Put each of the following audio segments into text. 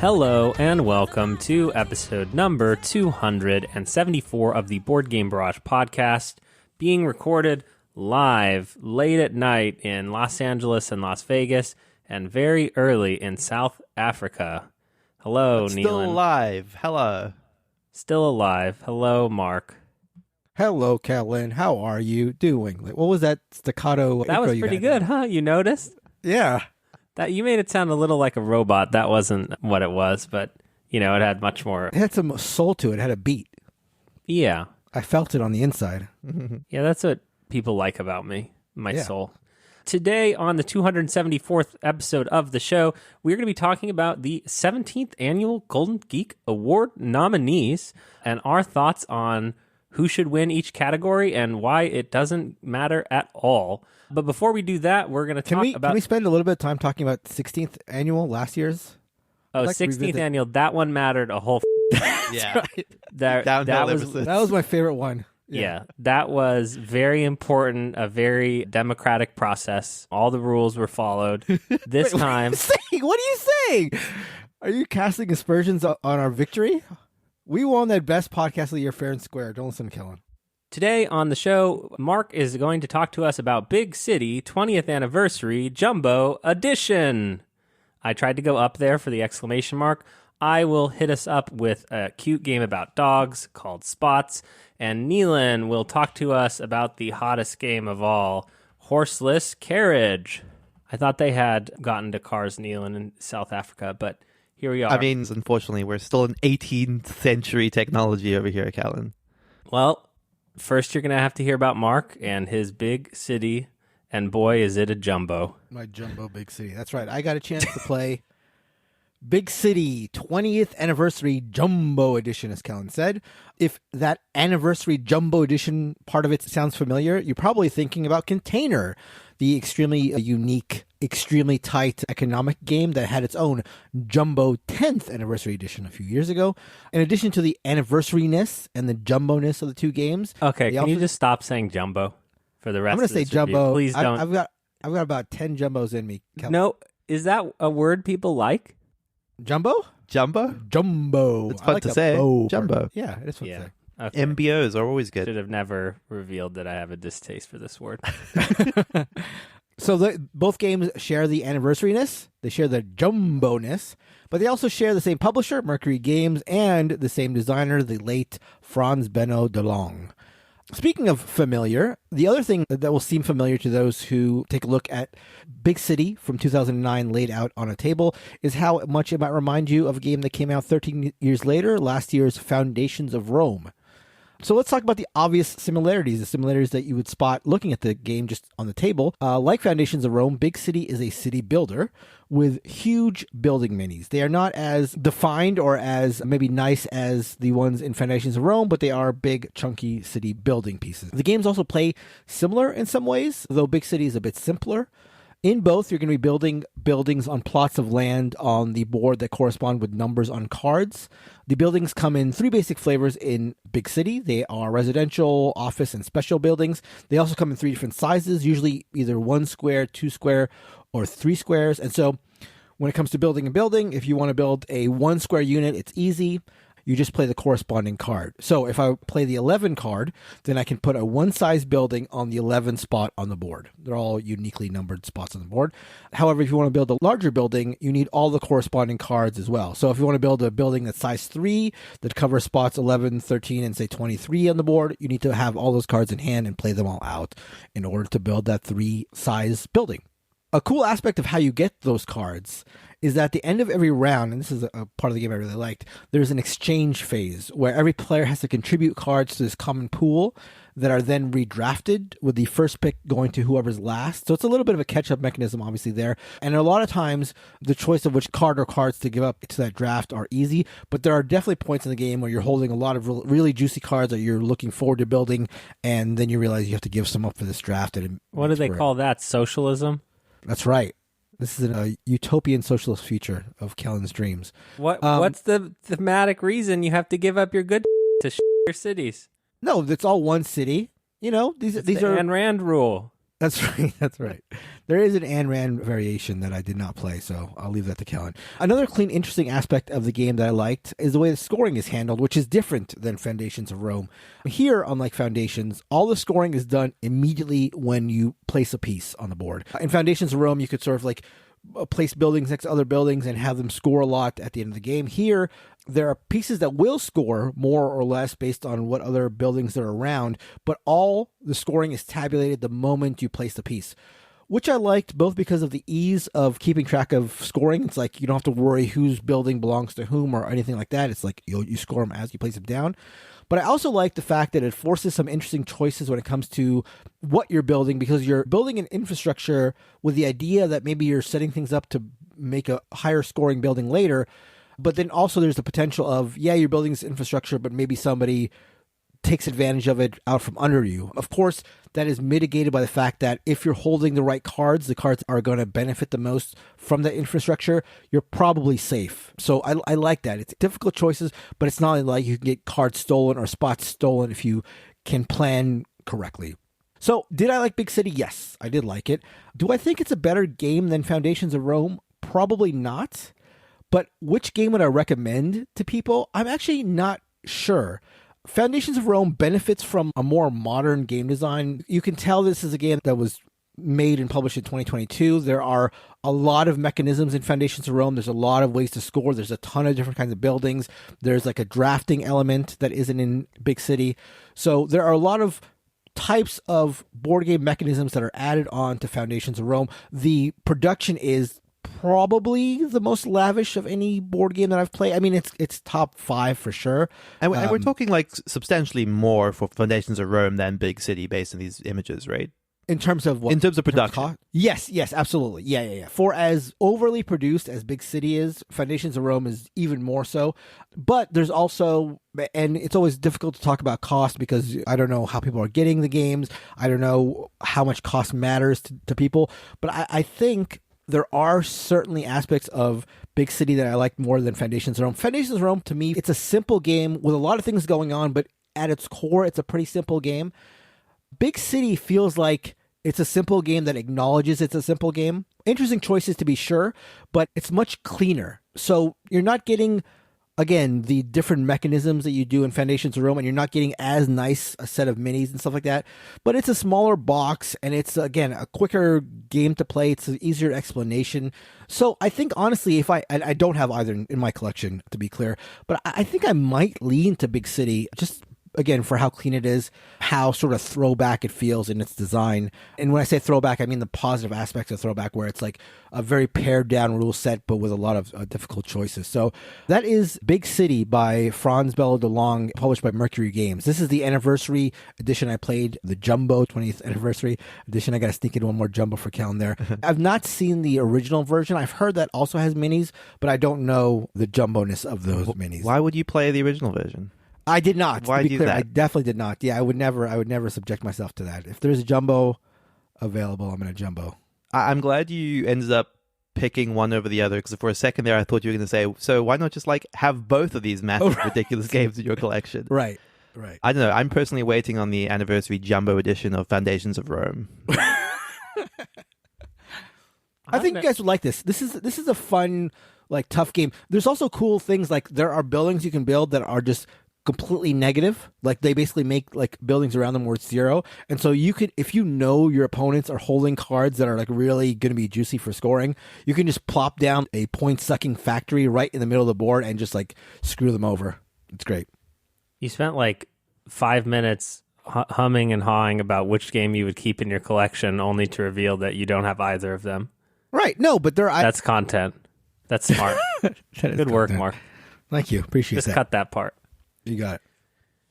Hello and welcome to episode number 274 of the Board Game Barrage podcast, being recorded live late at night in Los Angeles and Las Vegas and very early in South Africa. Hello, Neelan. Still alive. Hello. Still alive. Hello, Mark. Hello, Kellen. How are you doing? What was that staccato? That was pretty good, huh? You noticed? Yeah. That you made it sound a little like a robot. That wasn't what it was, but, you know, it had much more. It had some soul to it. It had a beat. Yeah. I felt it on the inside. Yeah, that's what people like about me, my soul. Today, on the 274th episode of the show, we're going to be talking about the 17th Annual Golden Geek Award nominees and our thoughts on who should win each category and why it doesn't matter at all. But before we do that, we're going to talk about... Can we spend a little bit of time talking about 16th Annual, last year's? Oh, 16th Annual, that one mattered a whole... Yeah. That was my favorite one. Yeah, that was very important, a very democratic process. All the rules were followed. This time... What are you saying? Are you casting aspersions on our victory? We won that best podcast of the year fair and square. Don't listen to Kellen. Today on the show, Mark is going to talk to us about Big City 20th Anniversary Jumbo Edition. I tried to go up there for the exclamation mark. I will hit us up with a cute game about dogs called Spots, and Neelan will talk to us about the hottest game of all, Horseless Carriage. I thought they had gotten to cars, Neelan, in South Africa, but here we are. I mean, unfortunately, we're still in 18th century technology over here, Callan. Well, first you're going to have to hear about Mark and his big city, and boy, is it a jumbo. My jumbo Big City. That's right. I got a chance to play Big City 20th Anniversary Jumbo Edition, as Kellen said. If that Anniversary Jumbo Edition part of it sounds familiar, you're probably thinking about Container, the extremely unique, extremely tight economic game that had its own Jumbo 10th Anniversary Edition a few years ago. In addition to the anniversary-ness and the jumbo-ness of the two games... Okay, can you just stop saying jumbo for the rest of this I'm going to say jumbo. Please don't. I've got about 10 jumbos in me, Kellen. No, is that a word people like? Jumbo? Jumbo? Jumbo. It's fun to say. Jumbo. Yeah, it is fun to say. Okay. MBOs are always good. Should have never revealed that I have a distaste for this word. So both games share the anniversary-ness, they share the jumbo-ness, but they also share the same publisher, Mercury Games, and the same designer, the late Franz Benno de Long. Speaking of familiar, the other thing that will seem familiar to those who take a look at Big City from 2009 laid out on a table is how much it might remind you of a game that came out 13 years later, last year's Foundations of Rome. So let's talk about the obvious similarities, the similarities that you would spot looking at the game just on the table. Like Foundations of Rome, Big City is a city builder with huge building minis. They are not as defined or as maybe nice as the ones in Foundations of Rome, but they are big, chunky city building pieces. The games also play similar in some ways, though Big City is a bit simpler. In both, you're going to be building buildings on plots of land on the board that correspond with numbers on cards. The buildings come in three basic flavors in Big City. They are residential, office, and special buildings. They also come in three different sizes, usually either 1 square, 2 square, or 3 squares. And so when it comes to building a building, if you want to build a 1 square unit, it's easy. You just play the corresponding card. So if I play the 11 card, then I can put a one-size building on the 11 spot on the board. They're all uniquely numbered spots on the board. However, if you want to build a larger building, you need all the corresponding cards as well. So if you want to build a building that's size 3 that covers spots 11, 13, and say 23 on the board, you need to have all those cards in hand and play them all out in order to build that 3-size building. A cool aspect of how you get those cards is that at the end of every round, and this is a part of the game I really liked, there's an exchange phase where every player has to contribute cards to this common pool that are then redrafted, with the first pick going to whoever's last. So it's a little bit of a catch-up mechanism, obviously, there. And a lot of times, the choice of which card or cards to give up to that draft are easy, but there are definitely points in the game where you're holding a lot of really juicy cards that you're looking forward to building, and then you realize you have to give some up for this draft. And what do they call that? Socialism? That's right. This is a utopian socialist future of Kellen's dreams. What's the thematic reason you have to give up your good to your cities? No, it's all one city. You know, these are the Ayn Rand rule. That's right. That's right. There is an Ayn Rand variation that I did not play, so I'll leave that to Kellen. Another clean, interesting aspect of the game that I liked is the way the scoring is handled, which is different than Foundations of Rome. Here, unlike Foundations, all the scoring is done immediately when you place a piece on the board. In Foundations of Rome, you could sort of like place buildings next to other buildings and have them score a lot at the end of the game. Here, there are pieces that will score more or less based on what other buildings are around, but all the scoring is tabulated the moment you place the piece, which I liked both because of the ease of keeping track of scoring. It's like you don't have to worry whose building belongs to whom or anything like that. It's like you score them as you place them down. But I also like the fact that it forces some interesting choices when it comes to what you're building, because you're building an infrastructure with the idea that maybe you're setting things up to make a higher scoring building later. But then also there's the potential of, you're building this infrastructure, but maybe somebody takes advantage of it out from under you. Of course, that is mitigated by the fact that if you're holding the right cards, the cards are going to benefit the most from that infrastructure. You're probably safe. So I like that. It's difficult choices, but it's not like you can get cards stolen or spots stolen if you can plan correctly. So did I like Big City? Yes, I did like it. Do I think it's a better game than Foundations of Rome? Probably not. But which game would I recommend to people? I'm actually not sure. Foundations of Rome benefits from a more modern game design. You can tell this is a game that was made and published in 2022. There are a lot of mechanisms in Foundations of Rome. There's a lot of ways to score. There's a ton of different kinds of buildings. There's like a drafting element that isn't in Big City. So there are a lot of types of board game mechanisms that are added on to Foundations of Rome. The production is probably the most lavish of any board game that I've played. I mean, it's top 5 for sure. And we're talking like substantially more for Foundations of Rome than Big City based on these images, right? In terms of what? In terms of production. Yes, absolutely. Yeah. For as overly produced as Big City is, Foundations of Rome is even more so. But there's also, and it's always difficult to talk about cost because I don't know how people are getting the games. I don't know how much cost matters to people. But I think there are certainly aspects of Big City that I like more than Foundations of Rome. Foundations of Rome, to me, it's a simple game with a lot of things going on, but at its core, it's a pretty simple game. Big City feels like it's a simple game that acknowledges it's a simple game. Interesting choices to be sure, but it's much cleaner. So you're not getting, again, the different mechanisms that you do in Foundations of Rome, and you're not getting as nice a set of minis and stuff like that. But it's a smaller box, and it's, again, a quicker game to play. It's an easier explanation. So I think, honestly, if I don't have either in my collection, to be clear, but I think I might lean to Big City, just again, for how clean it is, how sort of throwback it feels in its design. And when I say throwback, I mean the positive aspects of throwback, where it's like a very pared down rule set, but with a lot of difficult choices. So that is Big City by Franz Bello de Long, published by Mercury Games. This is the anniversary edition. I played the Jumbo 20th anniversary edition. I got to sneak in one more Jumbo for Kellen there. I've not seen the original version. I've heard that also has minis, but I don't know the jumbo-ness of those minis. Why would you play the original version? I did not. Why do that? I definitely did not. Yeah, I would never subject myself to that. If there's a Jumbo available, I'm going to Jumbo. I'm glad you ended up picking one over the other, because for a second there I thought you were going to say, so why not just like have both of these massive, ridiculous games in your collection? Right. I don't know. I'm personally waiting on the anniversary Jumbo edition of Foundations of Rome. I think you guys would like this. This is a fun, like, tough game. There's also cool things, like there are buildings you can build that are just completely negative. Like they basically make like buildings around them where it's 0. And so you could, if you know your opponents are holding cards that are like really going to be juicy for scoring, you can just plop down a point sucking factory right in the middle of the board and just like screw them over. It's great. You spent like 5 minutes humming and hawing about which game you would keep in your collection, only to reveal that you don't have either of them. Right. No, but that's content. That's smart. Good work, Mark. Thank you. Appreciate that. Just cut that part. You got it.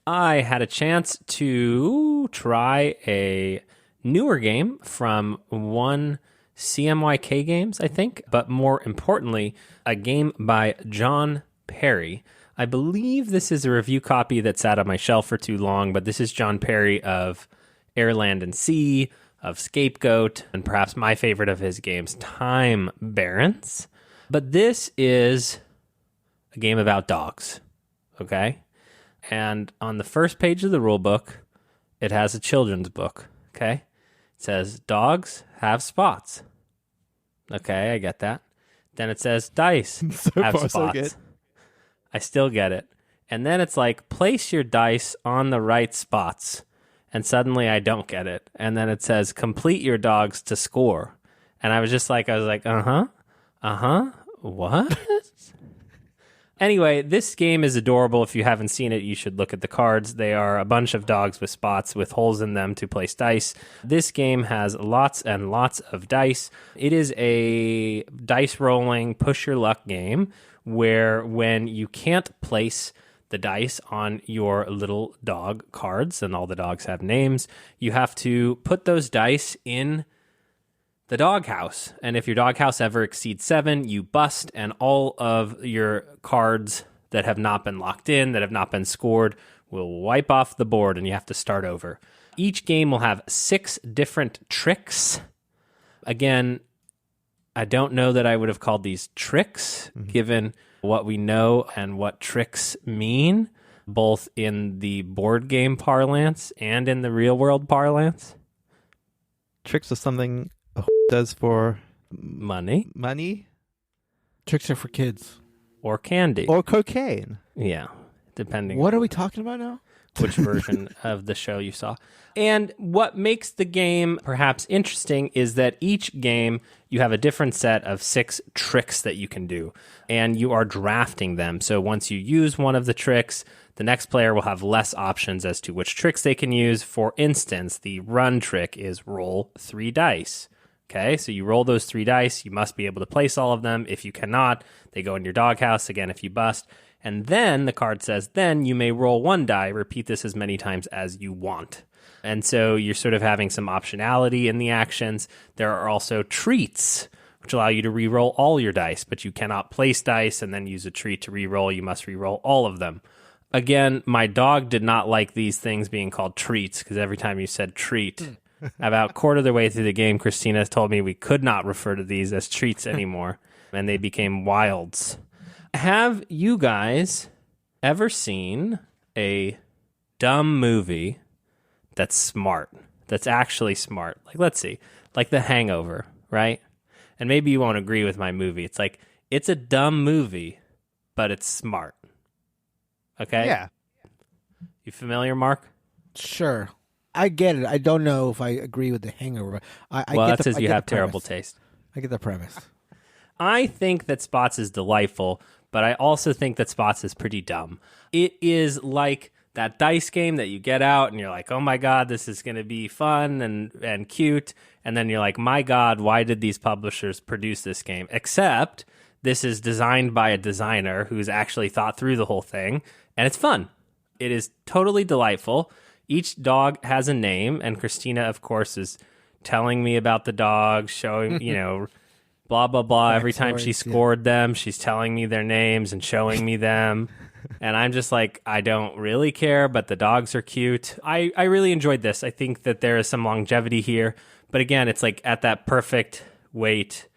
I had a chance to try a newer game from one CMYK Games, I think, but more importantly, a game by John Perry. I believe this is a review copy that sat on my shelf for too long, but this is John Perry of Air, Land, and Sea, of Scapegoat, and perhaps my favorite of his games, Time Barons. But this is a game about dogs, okay? And on the first page of the rule book, it has a children's book, okay? It says dogs have spots. Okay, I get that. Then it says dice So have far, spots. so good. I still get it. And then it's like, place your dice on the right spots. And suddenly I don't get it. And then it says, complete your dogs to score. And I was like, what? Anyway, this game is adorable. If you haven't seen it, you should look at the cards. They are a bunch of dogs with spots with holes in them to place dice. This game has lots and lots of dice. It is a dice rolling, push your luck game where when you can't place the dice on your little dog cards, and all the dogs have names, you have to put those dice in the doghouse. And if your doghouse ever exceeds 7, you bust, and all of your cards that have not been locked in, that have not been scored, will wipe off the board, and you have to start over. Each game will have 6 different tricks. Again, I don't know that I would have called these tricks, given what we know and what tricks mean, both in the board game parlance and in the real world parlance. Tricks are something a does for Money Tricks are for kids. or candy. or cocaine. Yeah, depending What are we talking about now? which version of the show you saw. And what makes the game perhaps interesting is that each game you have a different set of 6 tricks that you can do, and you are drafting them. So once you use one of the tricks, the next player will have less options as to which tricks they can use. For instance, the run trick is roll 3 dice. Okay, so you roll those 3 dice. You must be able to place all of them. If you cannot, they go in your doghouse. Again, if you bust. And then the card says, then you may roll 1 die. Repeat this as many times as you want. And so you're sort of having some optionality in the actions. There are also treats, which allow you to re-roll all your dice, but you cannot place dice and then use a treat to re-roll. You must re-roll all of them. Again, my dog did not like these things being called treats, because every time you said treat, about quarter of the way through the game, Christina told me we could not refer to these as treats anymore, and they became wilds. Have you guys ever seen a dumb movie that's smart, that's actually smart? Like, let's see, like The Hangover, right? And maybe you won't agree with my movie. It's like, it's a dumb movie, but it's smart. Okay? Yeah. You familiar, Mark? Sure. I get it. I don't know if I agree with The Hangover. I Well, get that says I you get have the terrible premise. taste. I get the premise. I think that Spots is delightful, but I also think that Spots is pretty dumb. It is like that dice game that you get out and you're like, oh my God, this is going to be fun and cute. And then you're like, my God, why did these publishers produce this game? Except this is designed by a designer who's actually thought through the whole thing, and it's fun. It is totally delightful. Each dog has a name, and Christina, of course, is telling me about the dogs, showing, blah, blah, blah. Every time she scored them, she's telling me their names and showing me them. And I'm just like, I don't really care, but the dogs are cute. I really enjoyed this. I think that there is some longevity here. But again, it's like at that perfect weight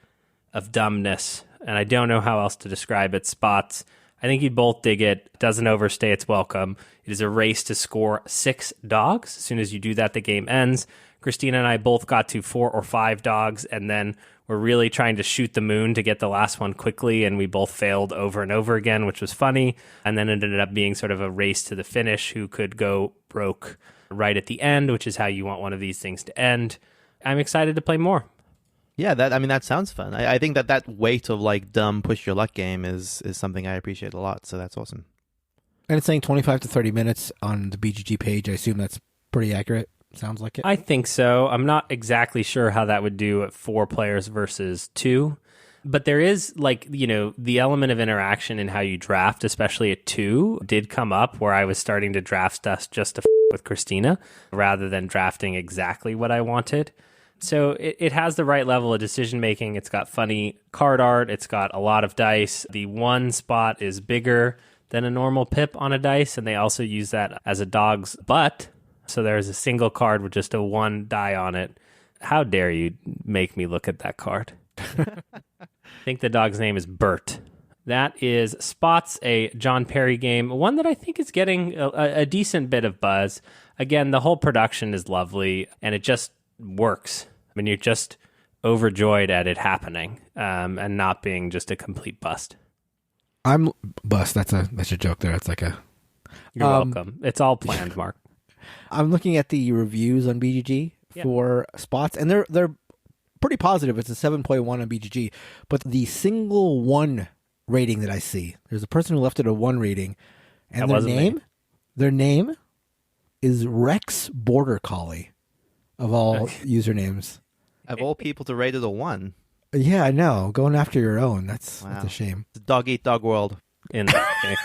of dumbness. And I don't know how else to describe it. Spots. I think you'd both dig it. It doesn't overstay its welcome. It is a race to score 6 dogs. As soon as you do that, the game ends. Christina and I both got to 4 or 5 dogs, and then we're really trying to shoot the moon to get the last one quickly, and we both failed over and over again, which was funny. And then it ended up being sort of a race to the finish, who could go broke right at the end, which is how you want one of these things to end. I'm excited to play more. Yeah, that sounds fun. I think that weight of like dumb push your luck game is something I appreciate a lot. So that's awesome. And it's saying 25 to 30 minutes on the BGG page. I assume that's pretty accurate. Sounds like it. I think so. I'm not exactly sure how that would do at 4 players versus 2. But there is, like, the element of interaction in how you draft, especially at 2, did come up where I was starting to draft stuff just to with Christina rather than drafting exactly what I wanted. So it has the right level of decision making. It's got funny card art. It's got a lot of dice. The one spot is bigger than a normal pip on a dice, and they also use that as a dog's butt. So there's a single card with just a 1 die on it. How dare you make me look at that card? I think the dog's name is Bert. That is Spots, a John Perry game, one that I think is getting a decent bit of buzz. Again, the whole production is lovely, and it just works. I mean, you're just overjoyed at it happening and not being just a complete bust. I'm bust. That's a joke there. It's like a. You're welcome. It's all planned, Mark. I'm looking at the reviews on BGG for spots, and they're pretty positive. It's a 7.1 on BGG, but the single one rating that I see, there's a person who left it a 1 rating, and their name is Rex Border Collie, of all usernames. Of all people to rate it a 1. Yeah, I know. Going after your own. That's a shame. It's dog eat dog world. In that case.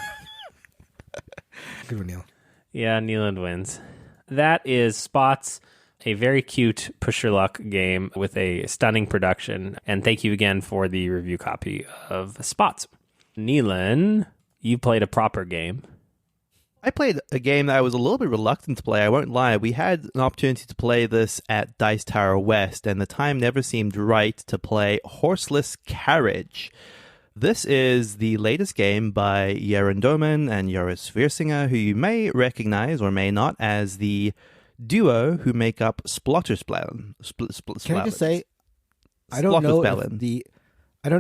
Good one, Neil. Yeah, Neeland wins. That is Spots, a very cute push your luck game with a stunning production. And thank you again for the review copy of Spots. Neelan, you played a proper game. I played a game that I was a little bit reluctant to play. I won't lie. We had an opportunity to play this at Dice Tower West, and the time never seemed right to play Horseless Carriage. This is the latest game by Jeroen Domen and Joris Viersinger, who you may recognize or may not as the duo who make up Splatterspellen. Can I just say, I don't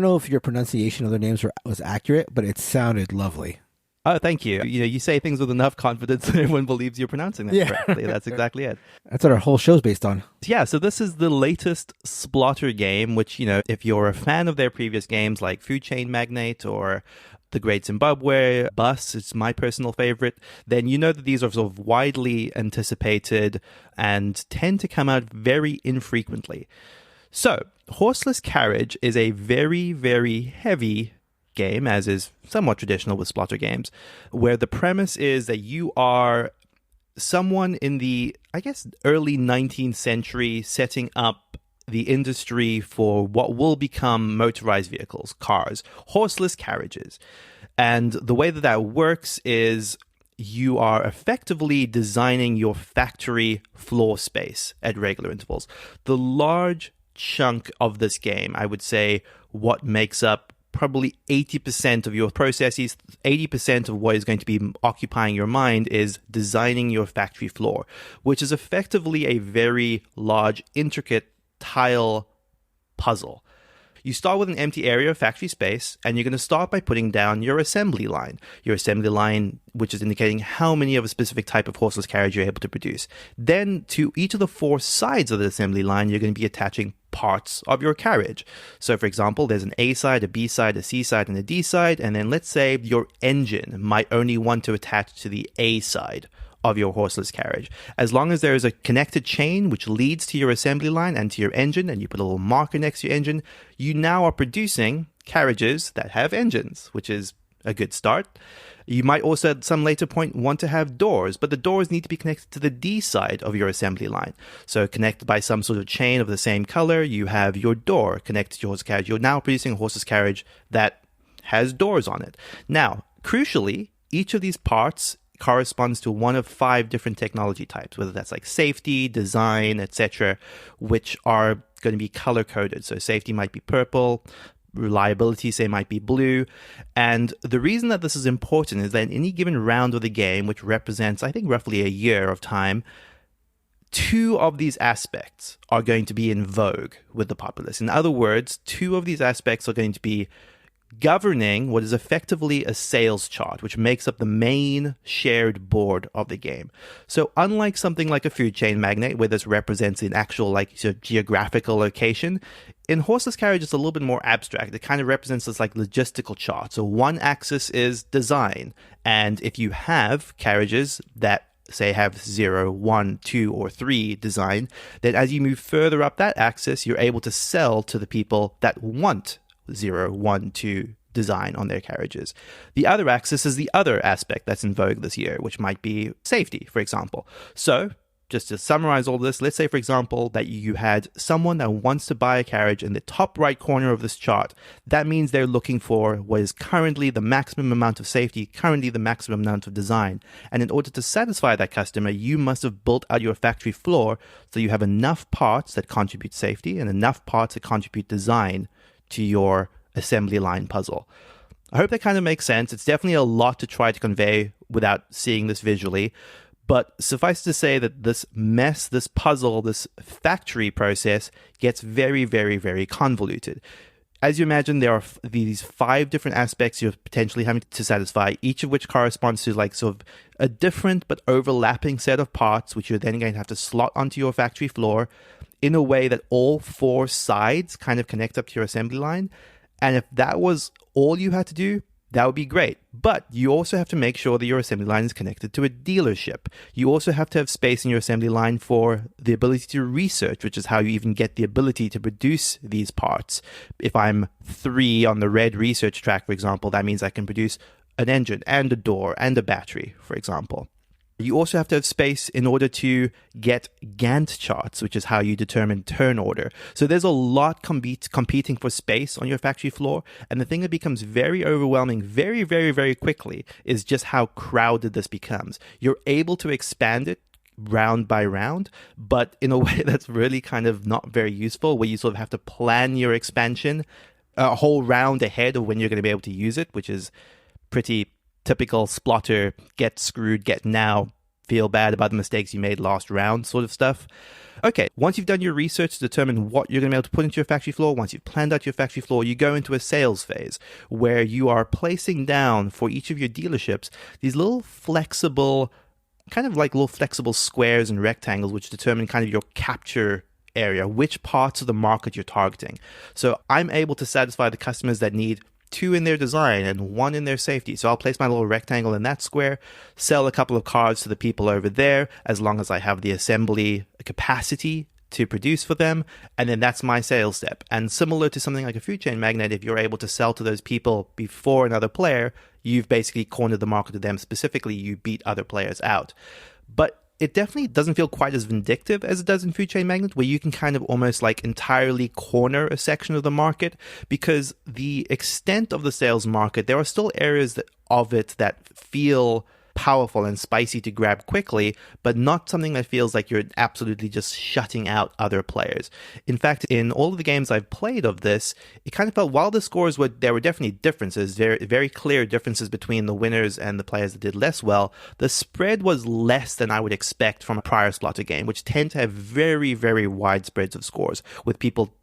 know if your pronunciation of their names was accurate, but it sounded lovely. Oh, thank you. You say things with enough confidence that everyone believes you're pronouncing them correctly. That's exactly it. That's what our whole show's based on. Yeah, so this is the latest Splotter game, which, if you're a fan of their previous games like Food Chain Magnate or The Great Zimbabwe, Bus, it's my personal favorite, then you know that these are sort of widely anticipated and tend to come out very infrequently. So, Horseless Carriage is a very, very heavy game, as is somewhat traditional with Splotter games, where the premise is that you are someone in the, I guess, early 19th century setting up the industry for what will become motorized vehicles, cars, horseless carriages. And the way that works is you are effectively designing your factory floor space at regular intervals. The large chunk of this game, I would say, what makes up probably 80% of your processes, 80% of what is going to be occupying your mind is designing your factory floor, which is effectively a very large, intricate tile puzzle. You start with an empty area of factory space, and you're going to start by putting down your assembly line. Your assembly line, which is indicating how many of a specific type of horseless carriage you're able to produce. Then, to each of the 4 sides of the assembly line, you're going to be attaching parts of your carriage. So, for example, there's an A side, a B side, a C side, and a D side. And then let's say your engine might only want to attach to the A side of your horseless carriage. As long as there is a connected chain which leads to your assembly line and to your engine, and you put a little marker next to your engine, you now are producing carriages that have engines, which is a good start. You might also at some later point want to have doors, but the doors need to be connected to the D side of your assembly line. So connected by some sort of chain of the same color, you have your door connected to your horseless carriage. You're now producing a horseless carriage that has doors on it. Now, crucially, each of these parts corresponds to one of 5 different technology types, whether that's like safety, design, etc., which are going to be color coded. So safety might be purple, reliability, say, might be blue. And the reason that this is important is that in any given round of the game, which represents, I think, roughly a year of time, 2 of these aspects are going to be in vogue with the populace. In other words, 2 of these aspects are going to be governing what is effectively a sales chart, which makes up the main shared board of the game. So unlike something like a food chain magnate, where this represents an actual geographical location, in Horseless Carriage it's a little bit more abstract. It kind of represents this logistical chart. So one axis is design, and if you have carriages that say have 0, 1, 2, or 3 design, then as you move further up that axis, you're able to sell to the people that want 0, 1, 2 design on their carriages. The other axis is the other aspect that's in vogue this year, which might be safety, for example. So, just to summarize all this, let's say, for example, that you had someone that wants to buy a carriage in the top right corner of this chart. That means they're looking for what is currently the maximum amount of safety, currently the maximum amount of design. And in order to satisfy that customer, you must have built out your factory floor so you have enough parts that contribute safety and enough parts that contribute design to your assembly line puzzle. I hope that kind of makes sense. It's definitely a lot to try to convey without seeing this visually, But suffice to say that this mess, this puzzle, this factory process gets very, very, very convoluted. As you imagine, there are these 5 different aspects you're potentially having to satisfy, each of which corresponds to like sort of a different but overlapping set of parts, which you're then going to have to slot onto your factory floor in a way that all 4 sides kind of connect up to your assembly line. And if that was all you had to do, that would be great. But you also have to make sure that your assembly line is connected to a dealership. You also have to have space in your assembly line for the ability to research, which is how you even get the ability to produce these parts. If I'm 3 on the red research track, for example, that means I can produce an engine and a door and a battery, for example. You also have to have space in order to get Gantt charts, which is how you determine turn order. So there's a lot competing for space on your factory floor. And the thing that becomes very overwhelming very, very, very quickly is just how crowded this becomes. You're able to expand it round by round, but in a way that's really kind of not very useful, where you sort of have to plan your expansion a whole round ahead of when you're going to be able to use it, which is pretty typical Splotter, get screwed, get now, feel bad about the mistakes you made last round sort of stuff. Okay, once you've done your research to determine what you're going to be able to put into your factory floor, once you've planned out your factory floor, you go into a sales phase where you are placing down for each of your dealerships these little flexible, kind of like little flexible squares and rectangles which determine kind of your capture area, which parts of the market you're targeting. So I'm able to satisfy the customers that need 2 in their design and 1 in their safety. So I'll place my little rectangle in that square, sell a couple of cars to the people over there, as long as I have the assembly capacity to produce for them. And then that's my sales step. And similar to something like a food chain magnate, if you're able to sell to those people before another player, you've basically cornered the market to them specifically. You beat other players out. But it definitely doesn't feel quite as vindictive as it does in Food Chain Magnate, where you can kind of almost like entirely corner a section of the market, because the extent of the sales market, there are still areas of it that feel powerful and spicy to grab quickly, but not something that feels like you're absolutely just shutting out other players. In fact, in all of the games I've played of this, it kind of felt, while the scores there were definitely differences, very, very clear differences between the winners and the players that did less well, the spread was less than I would expect from a prior Splotter game, which tend to have very, very wide spreads of scores, with people,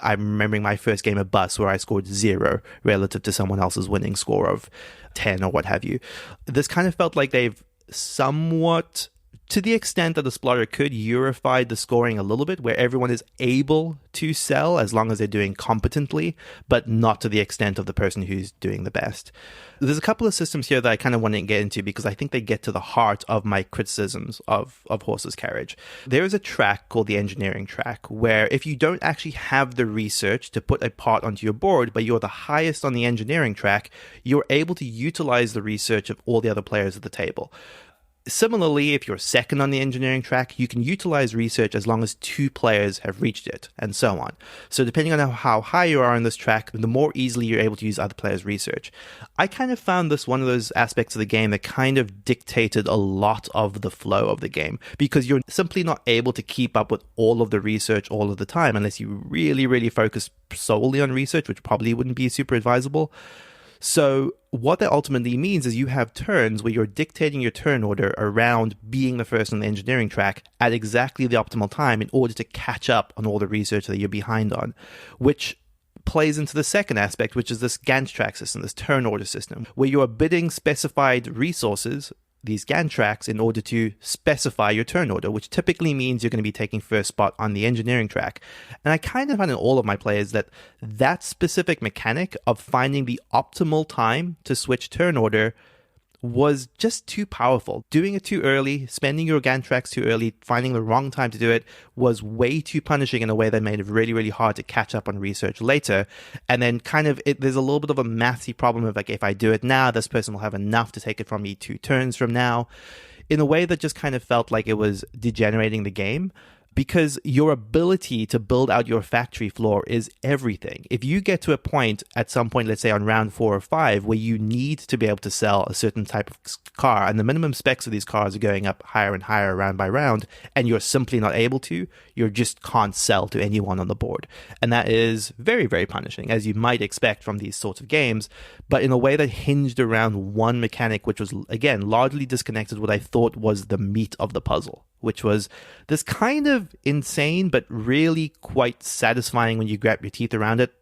I'm remembering my first game of Bus where I scored 0 relative to someone else's winning score of 10 or what have you. This kind of felt like they've somewhat, to the extent that the Splotter could, unified the scoring a little bit, where everyone is able to sell as long as they're doing competently, but not to the extent of the person who's doing the best. There's a couple of systems here that I kind of want to get into because I think they get to the heart of my criticisms of Horseless Carriage. There is a track called the engineering track, where if you don't actually have the research to put a part onto your board, but you're the highest on the engineering track, you're able to utilize the research of all the other players at the table. Similarly, if you're second on the engineering track, you can utilize research as long as 2 players have reached it, and so on. So depending on how high you are on this track, the more easily you're able to use other players' research. I kind of found this one of those aspects of the game that kind of dictated a lot of the flow of the game, because you're simply not able to keep up with all of the research all of the time unless you really, really focus solely on research, which probably wouldn't be super advisable. So what that ultimately means is you have turns where you're dictating your turn order around being the first on the engineering track at exactly the optimal time in order to catch up on all the research that you're behind on, which plays into the second aspect, which is this Gantt track system, this turn order system, where you are bidding specified resources, these Gantt tracks, in order to specify your turn order, which typically means you're going to be taking first spot on the engineering track. And I kind of find in all of my players that specific mechanic of finding the optimal time to switch turn order was just too powerful. Doing it too early, spending your Gantt tracks too early, finding the wrong time to do it was way too punishing in a way that made it really, really hard to catch up on research later. And then kind of there's a little bit of a mathy problem of like, if I do it now, this person will have enough to take it from me 2 turns from now, in a way that just kind of felt like it was degenerating the game. because your ability to build out your factory floor is everything. If you get to a point at some point, let's say on round 4 or 5, where you need to be able to sell a certain type of car, and the minimum specs of these cars are going up higher and higher round by round, and you're simply not able to, you just can't sell to anyone on the board. And that is very, very punishing, as you might expect from these sorts of games, but in a way that hinged around one mechanic, which was, again, largely disconnected what I thought was the meat of the puzzle, which was this kind of insane but really quite satisfying when you grab your teeth around it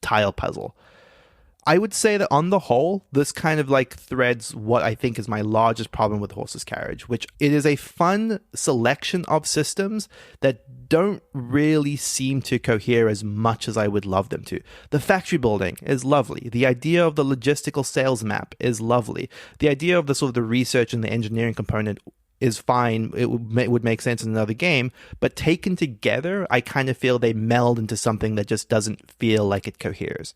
tile puzzle. I would say that on the whole, this kind of like threads what I think is my largest problem with Horseless Carriage, which it is a fun selection of systems that don't really seem to cohere as much as I would love them to. The factory building is lovely. The idea of the logistical sales map is lovely. The idea of the sort of the research and the engineering component is fine. It would make sense in another game, but taken together, I kind of feel they meld into something that just doesn't feel like it coheres.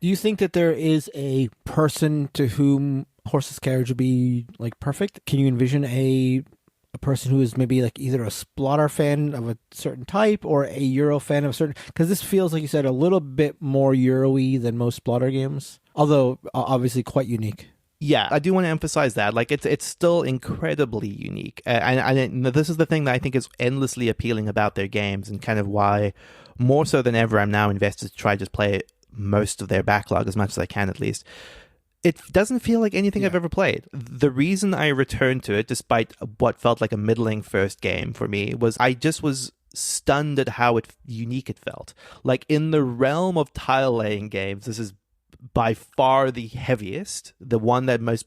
Do you think that there is a person to whom Horseless Carriage would be like perfect? Can you envision a person who is maybe like either a Splendor fan of a certain type or a Euro fan of a certain? Because this feels, like you said, a little bit more Euro-y than most Splendor games, although obviously quite unique. Yeah, I do want to emphasize that. Like, it's still incredibly unique. And this is the thing that I think is endlessly appealing about their games, and kind of why, more so than ever, I'm now invested to try to just play most of their backlog as much as I can, at least. It doesn't feel like anything I've ever played. The reason I returned to it, despite what felt like a middling first game for me, was I just was stunned at how unique it felt. Like, in the realm of tile laying games, this is by far the heaviest, the one that most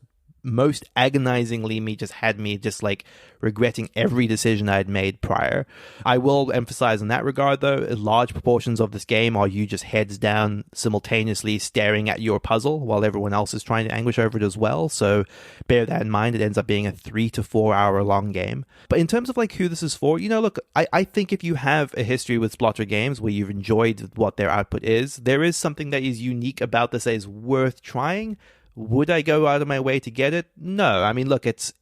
agonizingly had me just like regretting every decision I had made prior. I will emphasize in that regard, though, large proportions of this game are you just heads down simultaneously staring at your puzzle while everyone else is trying to anguish over it as well. So bear that in mind. It ends up being a 3 to 4 hour long game. But in terms of like who this is for, look, I think if you have a history with Splendor games where you've enjoyed what their output is, there is something that is unique about this that is worth trying. Would I go out of my way to get it? No. I mean, look, this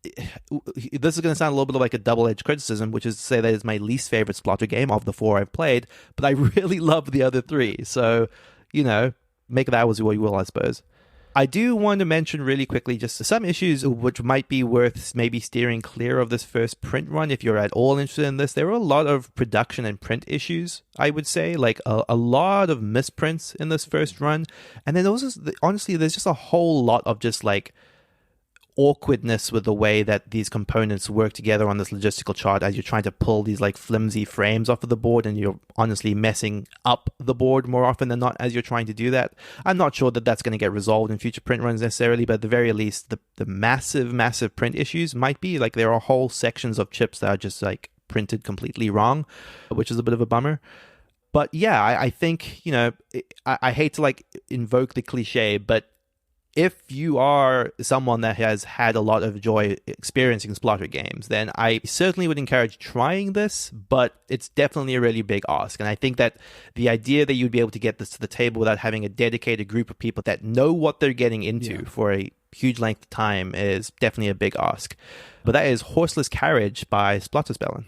is going to sound a little bit like a double-edged criticism, which is to say that it's my least favorite Splendor game of the 4 I've played, but I really love the other 3. So, make that as what you will, I suppose. I do want to mention really quickly just some issues which might be worth maybe steering clear of this first print run if you're at all interested in this. There were a lot of production and print issues, I would say, like a lot of misprints in this first run. And then also, honestly, there's just a whole lot of just like awkwardness with the way that these components work together on this logistical chart as you're trying to pull these like flimsy frames off of the board, and you're honestly messing up the board more often than not as you're trying to do that. I'm not sure that that's going to get resolved in future print runs necessarily, but at the very least, the massive print issues might be like there are whole sections of chips that are just printed completely wrong, which is a bit of a bummer. But yeah, I think, I hate to invoke the cliche, but if you are someone that has had a lot of joy experiencing Splendor games, then I certainly would encourage trying this, but it's definitely a really big ask. And I think that the idea that you'd be able to get this to the table without having a dedicated group of people that know what they're getting into for a huge length of time is definitely a big ask. But that is Horseless Carriage by Splatterspellen.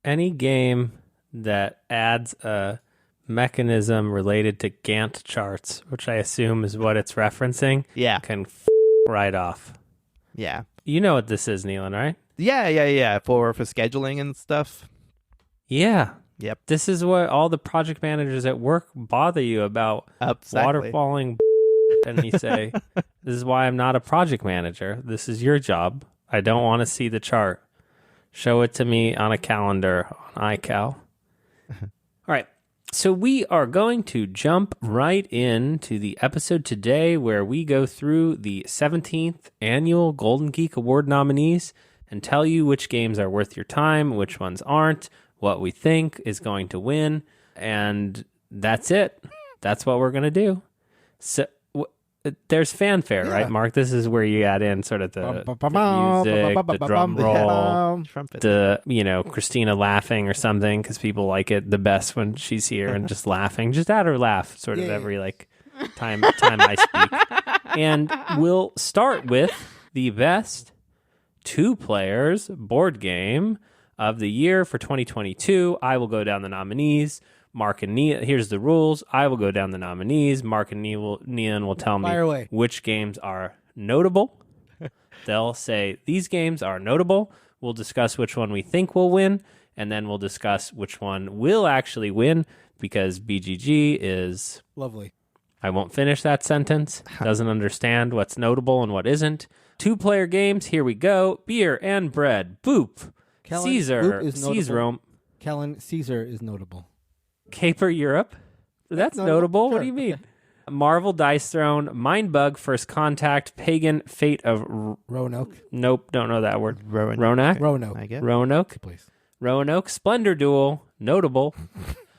Any game that adds a mechanism related to Gantt charts, which I assume is what it's referencing, can right off. Yeah. You know what this is, Neelan, right? Yeah. For scheduling and stuff. Yeah. Yep. This is what all the project managers at work bother you about. Exactly. Waterfalling and you say, this is why I'm not a project manager. This is your job. I don't want to see the chart. Show it to me on a calendar on iCal. All right. So we are going to jump right into the episode today where we go through the 17th annual Golden Geek Award nominees and tell you which games are worth your time, which ones aren't, what we think is going to win, and that's it. That's what we're going to do. So there's fanfare, right, Mark? This is where you add in sort of the music, the drum roll, the, Christina laughing or something, because people like it the best when she's here and just laughing. Just add her laugh sort of every time I speak. And we'll start with the best 2 players board game of the year for 2022. I will go down the nominees. Mark and Nia, here's the rules. I will go down the nominees. Mark and Nia will tell me Fire away. which games are notable. They'll say, these games are notable. We'll discuss which one we think will win, and then we'll discuss which one will actually win, because BGG is... Lovely. I won't finish that sentence. Doesn't understand what's notable and what isn't. 2-player games, here we go. Beer and bread. Boop. Kellen, Caesar. Boop is notable. Caesar. Kellen, Caesar is notable. Caper Europe. That's notable. What Sure. do you mean? Marvel Dice Throne, Mindbug, First Contact, Pagan, Fate of... Roanoke. Nope, don't know that word. Roanoke. Roanoke. I guess. Roanoke. Please. Roanoke, Splendor Duel, notable.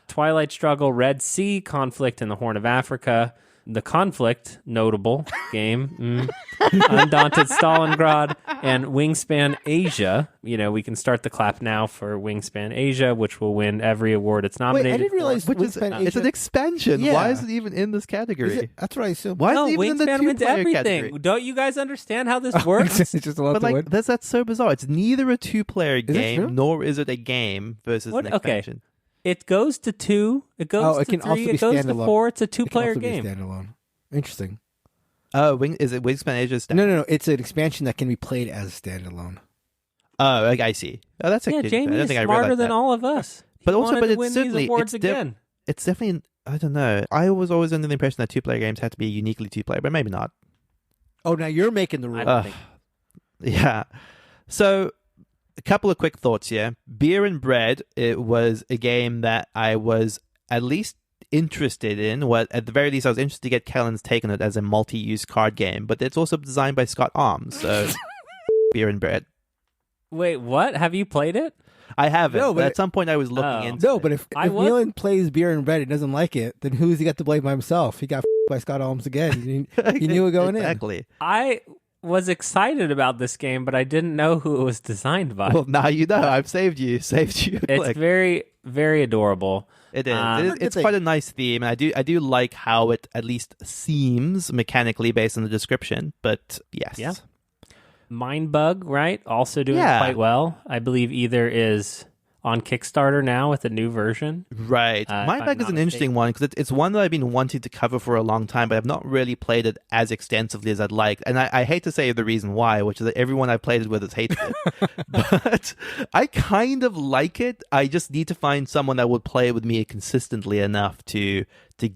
Twilight Struggle, Red Sea, Conflict in the Horn of Africa. The Conflict, notable game. Undaunted Stalingrad, and Wingspan Asia. You know, we can start the clap now for Wingspan Asia, which will win every award it's Wait, nominated I didn't realize Which is, Wingspan Asia... it's an expansion. Yeah. Why is it even in this category? That's what I assumed. Why No, is it even in the Wingspan wins two-player everything. category? Don't you guys understand how this works? It's just a lot But to win. like, that's so bizarre. It's neither a two-player it true? game, nor is it a game versus What? an Okay. expansion. It goes to 2. It goes it to can 3. also be It goes to standalone. 4. It's a It can 2-player also be game. standalone. Interesting. Oh, is it Wingspan Asia? No. It's an expansion that can be played as standalone. Oh, I see. Oh, that's Yeah, actually. Jamie I don't is think I smarter realized than that. all of us. But He also, wanted but to it's win certainly these awards it's def- again. It's definitely. I don't know. I was always under the impression that two-player games had to be uniquely two-player, but maybe not. Oh, now you're making the I rule. don't think. Yeah. So, a couple of quick thoughts here. Beer and Bread, it was a game that I was at least interested in. Well, at the very least, I was interested to get Kellen's take on it as a multi-use card game, but it's also designed by Scott Arms, so Beer and Bread. Wait, what? Have you played it? I haven't, No, but but at some point I was looking into No, it. but if I was- Nealon plays Beer and Bread and doesn't like it, then who's he got to blame by himself? He got by Scott Holmes again. He knew it going exactly. I was excited about this game, but I didn't know who it was designed by. Well, now you know. I've saved you. It's Like, very, very adorable. it is. Good It's thing. quite a nice theme, and I do like how it at least seems mechanically based on the description. But yes, Yeah. Mindbug, right? Also doing Yeah. quite well. I believe either is on Kickstarter now with a new version. right. if I'm Mindbug is not an interesting one because it's one that I've been wanting to cover for a long time, but I've not really played it as extensively as I'd like. And I hate to say the reason why, which is that everyone I've played it with has hated it. But I kind of like it. I just need to find someone that would play it with me consistently enough to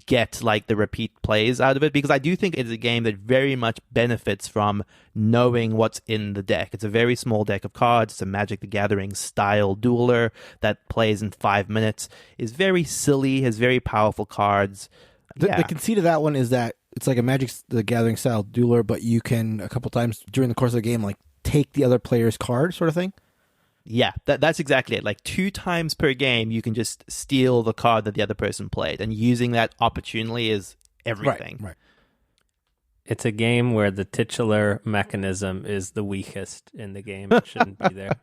get like the repeat plays out of it, because I do think it's a game that very much benefits from knowing what's in the deck. It's a very small deck of cards. It's a Magic the Gathering style dueler that plays in 5 minutes. Is very silly, has very powerful cards. The conceit of that one is that it's like a Magic the Gathering style dueler, but you can a couple times during the course of the game like take the other player's card, sort of thing. Yeah, that's exactly it. Like 2 times per game, you can just steal the card that the other person played, and using that opportunely is everything. Right. It's a game where the titular mechanism is the weakest in the game. It shouldn't be there.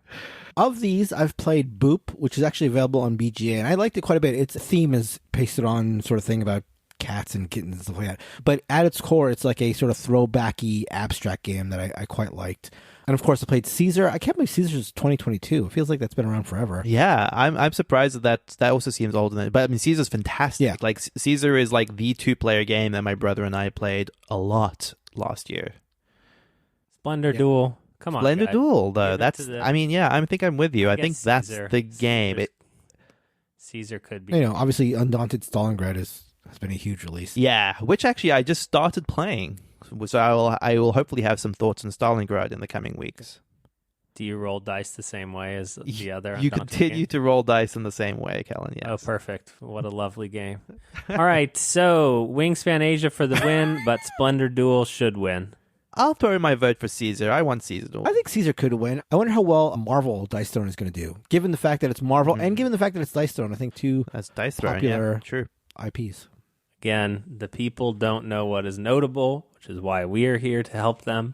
Of these, I've played Boop, which is actually available on BGA, and I liked it quite a bit. Its theme is pasted on sort of thing about cats and kittens and stuff like that. But at its core, it's like a sort of throwbacky abstract game that I quite liked. And of course, I played Caesar. I can't believe Caesar's 2022. It feels like that's been around forever. Yeah, I'm surprised that also seems older than it. But I mean, Caesar's fantastic. Yeah. Like Caesar is like the 2-player game that my brother and I played a lot last year. Splendor Yeah. Duel. Come on, Splendor guys. Duel, Give though. it That's. to the- I mean, yeah, I think I'm with you. I think guess that's Caesar- the game. Caesar could be. You know, obviously, Undaunted Stalingrad has been a huge release. Yeah, which actually I just started playing, so I will hopefully have some thoughts on Stalingrad in the coming weeks. Do you roll dice the same way as the other? You Undaunted continue game? to roll dice in the same way, Kellen. Yes. Oh, perfect. What a lovely game. All right, so Wingspan Asia for the win, but Splendor Duel should win. I'll throw in my vote for Caesar. I want Caesar to win. I think Caesar could win. I wonder how well a Marvel Dice Throne is going to do, given the fact that it's Marvel and given the fact that it's Dice Throne. I think two That's dice throwing. popular- Yeah, true. IPs. Again, the people don't know what is notable, which is why we are here to help them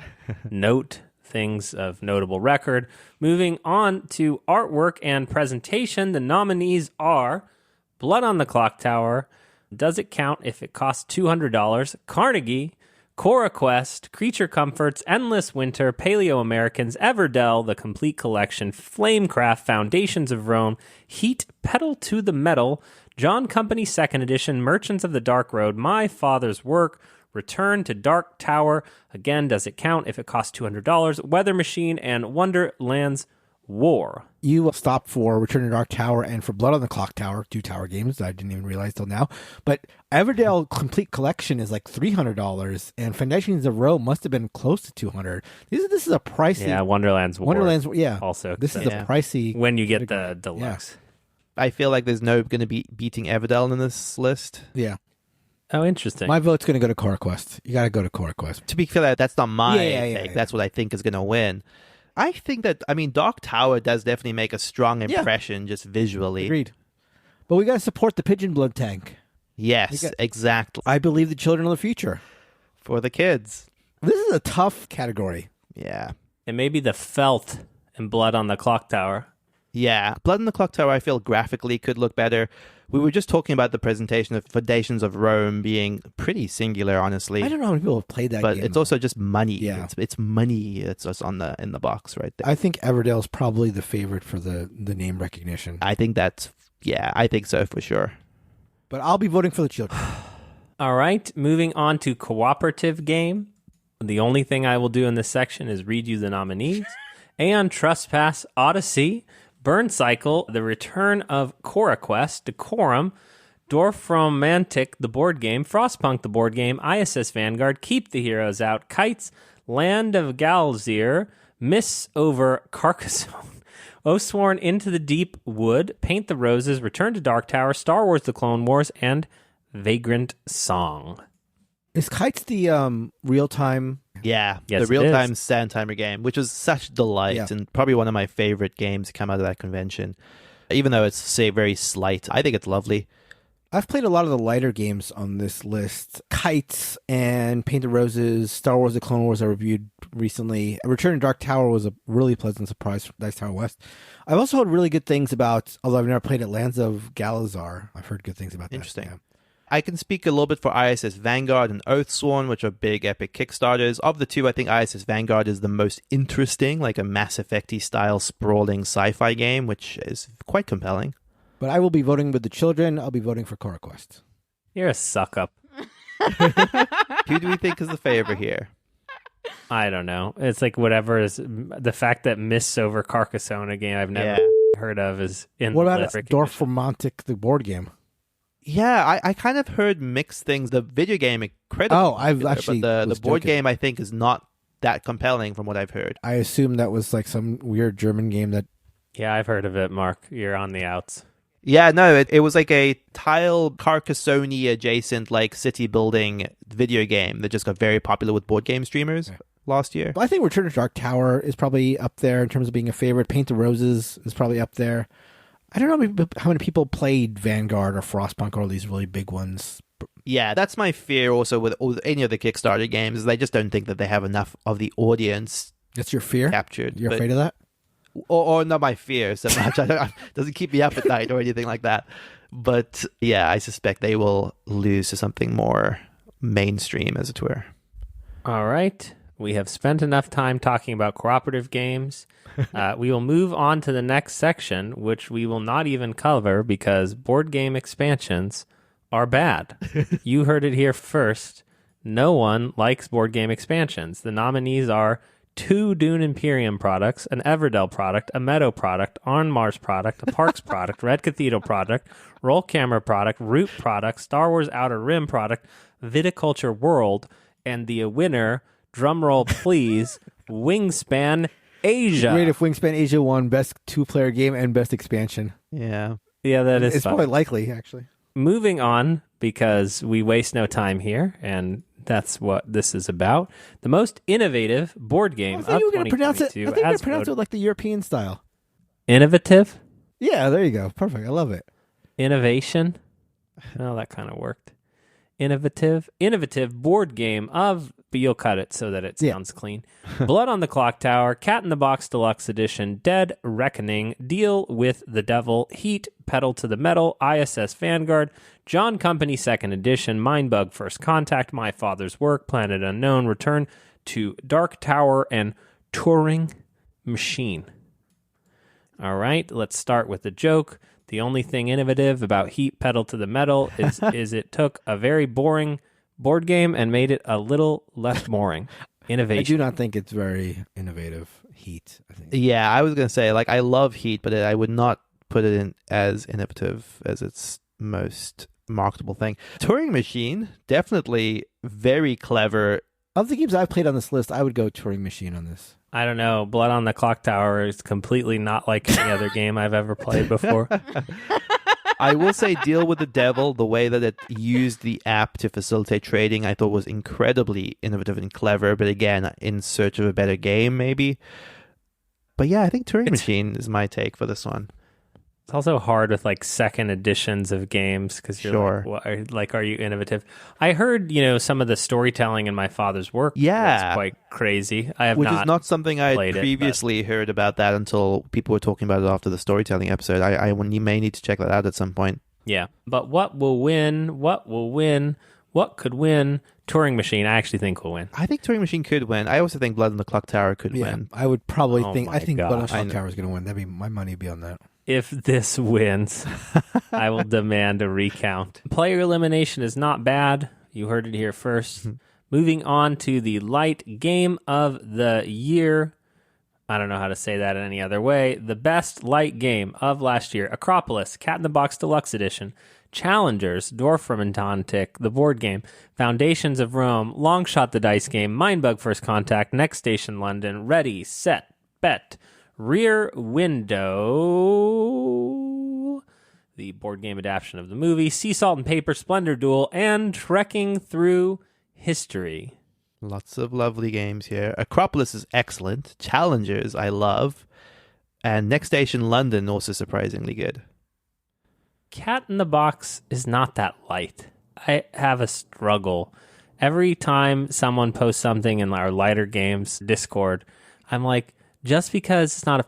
note things of notable record. Moving on to artwork and presentation, the nominees are Blood on the Clocktower, Does It Count If It Costs $200? Carnegie, CoraQuest, Creature Comforts, Endless Winter, Paleo-Americans, Everdell, The Complete Collection, Flamecraft, Foundations of Rome, Heat, Pedal to the Metal, John Company 2nd Edition, Merchants of the Dark Road, My Father's Work, Return to Dark Tower, again, does it count if it costs $200, Weather Machine, and Wonderland's War. You stopped for Return to Dark Tower and for Blood on the Clocktower, 2 tower games that I didn't even realize till now. But Everdell Complete Collection is like $300, and Foundations of Rome must have been close to $200. This is a pricey. Yeah, Wonderland's War. Yeah. Also, this is a pricey. When you get the deluxe. I feel like there's no going to be beating Everdell in this list. Yeah. Oh, interesting. My vote's going to go to CoraQuest. You got to go to CoraQuest. To be clear, that's not my pick. That's what I think is going to win. I think that, Dark Tower does definitely make a strong impression just visually. Agreed. But we got to support the Pigeon Blood tank. Yes, exactly. I believe the children of the future. For the kids. This is a tough category. Yeah. And maybe the felt and Blood on the Clocktower. Yeah. Blood on the Clocktower, I feel graphically could look better. We were just talking about the presentation of Foundations of Rome being pretty singular, honestly. I don't know how many people have played that but game. It's also just money. Yeah. It's money that's just in the box right there. I think Everdell is probably the favorite for the name recognition. I think I think so for sure. But I'll be voting for the children. All right, moving on to cooperative game. The only thing I will do in this section is read you the nominees. Aeon Trespass Odyssey, Burn Cycle, The Return of CoraQuest, Decorum, Dorfromantik, the board game, Frostpunk, the board game, ISS Vanguard, Keep the Heroes Out, Kites, Land of Galzir, Miss over Carcassonne, Oathsworn, Into the Deep Wood, Paint the Roses, Return to Dark Tower, Star Wars The Clone Wars, and Vagrant Song. Is Kites the real-time? Yeah, yes, the real-time stand timer game, which was such delight and probably one of my favorite games to come out of that convention. Even though it's, say, very slight, I think it's lovely. I've played a lot of the lighter games on this list. Kites and Paint the Roses, Star Wars The Clone Wars I reviewed recently. Return to Dark Tower was a really pleasant surprise from Dice Tower West. I've also heard really good things about, although I've never played it, Lands of Galazar. I've heard good things about that. Interesting. Yeah. I can speak a little bit for ISS Vanguard and Oathsworn, which are big, epic Kickstarters. Of the two, I think ISS Vanguard is the most interesting, like a Mass Effect-y style sprawling sci-fi game, which is quite compelling. But I will be voting with the children. I'll be voting for CoraQuest. You're a suck-up. Who do we think is the favorite here? I don't know. It's like whatever is... The fact that Miss over Carcassonne, a game I've never heard of, is in what the about list. Dorfromantik, the board game? Yeah, I kind of heard mixed things. The video game, incredible. Oh, I've actually... But the board game, I think, is not that compelling from what I've heard. I assume that was like some weird German game that... Yeah, I've heard of it, Mark. You're on the outs. Yeah, no, it was like a tile Carcassonne adjacent like city building video game that just got very popular with board game streamers last year. I think Return to Dark Tower is probably up there in terms of being a favorite. Paint the Roses is probably up there. I don't know how many people played Vanguard or Frostpunk or all these really big ones. Yeah, that's my fear also with any of the Kickstarter games is I just don't think that they have enough of the audience. That's your fear? Captured. You're afraid of that? Or not my fear so much. Doesn't keep me up at night or anything like that. But yeah, I suspect they will lose to something more mainstream, as it were. All right. We have spent enough time talking about cooperative games. We will move on to the next section, which we will not even cover because board game expansions are bad. You heard it here first. No one likes board game expansions. The nominees are 2 Dune Imperium products, an Everdell product, a Meadow product, On Mars product, a Parks product, Red Cathedral product, Roll Camera product, Root product, Star Wars Outer Rim product, Viticulture World, and the winner, drumroll please, Wingspan Asia. Great if Wingspan Asia won Best 2-Player Game and Best Expansion. Yeah. Yeah, that is It's fun. probably likely, actually. Moving on, because we waste no time here, and that's what this is about. The most innovative board game I of think you were going to pronounce it. 2022. I think you're going as to pronounce it voted. like the European style. Innovative? Yeah, there you go. Perfect. I love it. Innovation? Well, that kind of worked. Innovative board game of but you'll cut it so that it sounds clean. Blood on the Clocktower, Cat in the Box Deluxe Edition, Dead Reckoning, Deal with the Devil, Heat, Pedal to the Metal, ISS Vanguard, John Company 2nd Edition, Mindbug First Contact, My Father's Work, Planet Unknown, Return to Dark Tower, and Turing Machine. All right, let's start with the joke. The only thing innovative about Heat, Pedal to the Metal is it took a very boring board game and made it a little less boring. Innovation. I do not think it's very innovative. Heat, I think. Yeah, I was going to say, like, I love Heat, but I would not put it in as innovative as its most marketable thing. Turing Machine, definitely very clever. Of the games I've played on this list, I would go Turing Machine on this. I don't know. Blood on the Clocktower is completely not like any other game I've ever played before. I will say Deal with the Devil, the way that it used the app to facilitate trading, I thought was incredibly innovative and clever, but again, in search of a better game, maybe. But yeah, I think Turing Machine is my take for this one. It's also hard with like second editions of games because you're Sure. are you innovative? I heard, some of the storytelling in My Father's Work was quite crazy. Which is not something I had played previously heard about that until people were talking about it after the storytelling episode. You may need to check that out at some point. Yeah. But what will win? What will win? What could win? Turing Machine, I actually think will win. I think Turing Machine could win. I also think Blood on the Clocktower could win. I would probably Oh think. my I think Blood on the gosh. Clocktower is going to win. That'd be my money would be on that. If this wins, I will demand a recount. Player elimination is not bad. You heard it here first. Moving on to the light game of the year. I don't know how to say that in any other way. The best light game of last year. Acropolis, Cat in the Box Deluxe Edition. Challengers, Dorfromantik, the board game. Foundations of Rome, Longshot the dice game. Mindbug First Contact, Next Station London. Ready, Set, Bet. Rear Window, the board game adaptation of the movie, Sea Salt and Paper, Splendor Duel, and Trekking Through History. Lots of lovely games here. Acropolis is excellent. Challengers, I love. And Next Station London, also surprisingly good. Cat in the Box is not that light. I have a struggle. Every time someone posts something in our lighter games Discord, I'm like, just because it's not a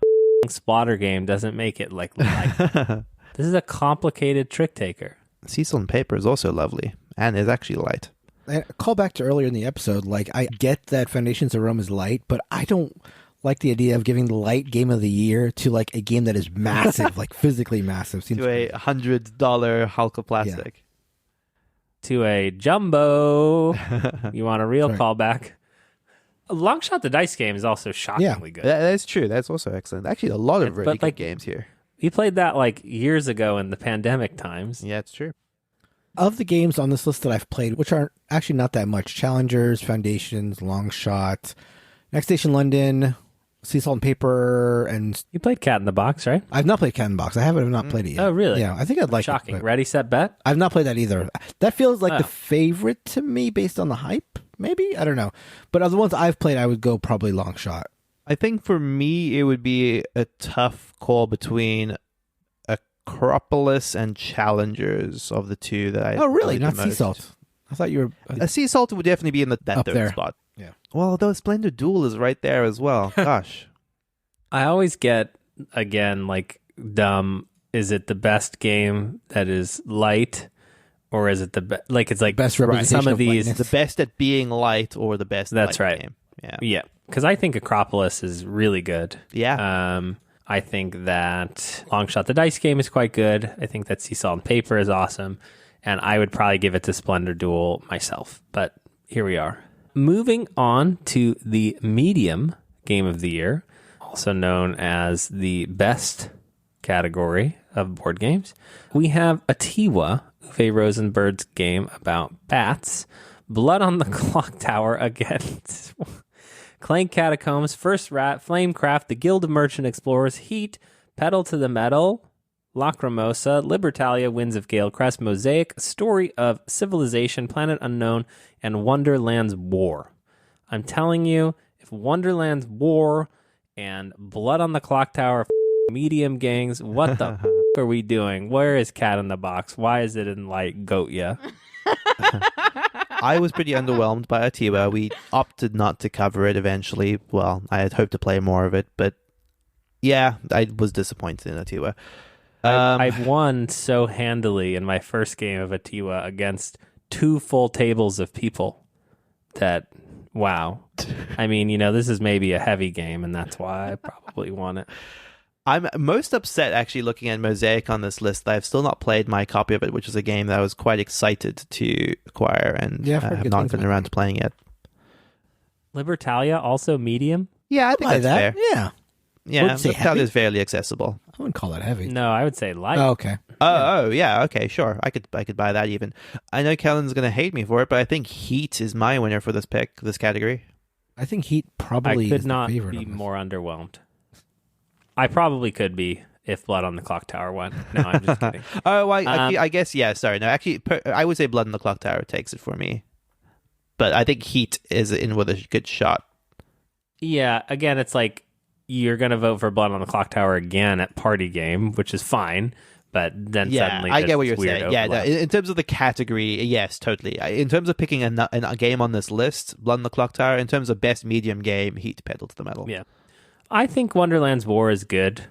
splatter game doesn't make it like light. This is a complicated trick taker. Sea Salt and Paper is also lovely and is actually light. And a call back to earlier in the episode, like I get that Foundations of Rome is light, but I don't like the idea of giving the light game of the year to like a game that is massive, like physically massive. To a $100 hulk of plastic. To a jumbo. You want a real callback? Longshot the dice game is also shockingly good. That's true. That's also excellent. Actually, a lot of really good games here. We played that like years ago in the pandemic times. Yeah, it's true. Of the games on this list that I've played, which are actually not that much, Challengers, Foundations, Longshot, Next Station London, Sea Salt and Paper, and... You played Cat in the Box, right? I've not played Cat in the Box. I've not played it yet. Oh, really? Yeah, I think I'd like Shocking. it. Ready, Set, Bet? I've not played that either. That feels like the favorite to me based on the hype, maybe? I don't know. But of the ones I've played, I would go probably Longshot. I think for me, it would be a tough call between Acropolis and Challengers of the two that I... Oh, really? like Not the Sea most. Salt. I thought you were... A Sea Salt would definitely be in that Up third there. spot. Yeah. Well, though Splendor Duel is right there as well. Gosh. I always get, again, like, dumb. Is it the best game that is light? Or is it the like it's like Best representation some of of these lightness. The best at being light or the best That's light right. game. Yeah, because I think Acropolis is really good. Yeah. I think that Longshot the Dice game is quite good. I think that Sea Salt and Paper is awesome. And I would probably give it to Splendor Duel myself. But here we are. Moving on to the medium game of the year, also known as the best category of board games. We have Atiwa, Uwe Rosenberg's game about bats. Blood on the Clocktower against Clank Catacombs, First Rat, Flamecraft, The Guild of Merchant Explorers, Heat, Pedal to the Metal, Lacrimosa, Libertalia, Winds of Gale Crest, Mosaic, Story of Civilization, Planet Unknown, and Wonderland's War. I'm telling you, if Wonderland's War and Blood on the Clocktower medium gangs, what the are we doing? Where is Cat in the Box? Why is it in like Goatya? I was pretty underwhelmed by Atiwa. We opted not to cover it eventually. Well, I had hoped to play more of it, but yeah, I was disappointed in Atiwa. I won so handily in my first game of Atiwa against 2 full tables of people that, wow. I mean, this is maybe a heavy game, and that's why I probably won it. I'm most upset actually looking at Mosaic on this list that I've still not played my copy of it, which is a game that I was quite excited to acquire and have not gotten around to playing yet. Libertalia, also medium? Yeah, I think that's fair. Yeah. Yeah, Libertalia is fairly accessible. I wouldn't call that heavy. No, I would say light. Oh, okay. Oh, yeah, okay, sure. I could buy that even. I know Kellen's going to hate me for it, but I think Heat is my winner for this category. I think Heat probably I could is not the favorite be on this. more underwhelmed. I probably could be if Blood on the Clocktower won. No, I'm just kidding. I guess, yeah, sorry. No, actually, I would say Blood on the Clocktower takes it for me. But I think Heat is in with a good shot. Yeah, again, it's like you're going to vote for Blood on the Clocktower again at Party Game, which is fine. But then suddenly I get what you're weird saying. Yeah, overlap. in terms of the category, yes, totally. In terms of picking a game on this list, Blood on the Clocktower. In terms of best medium game, Heat pedal to the metal. Yeah. I think Wonderland's War is good.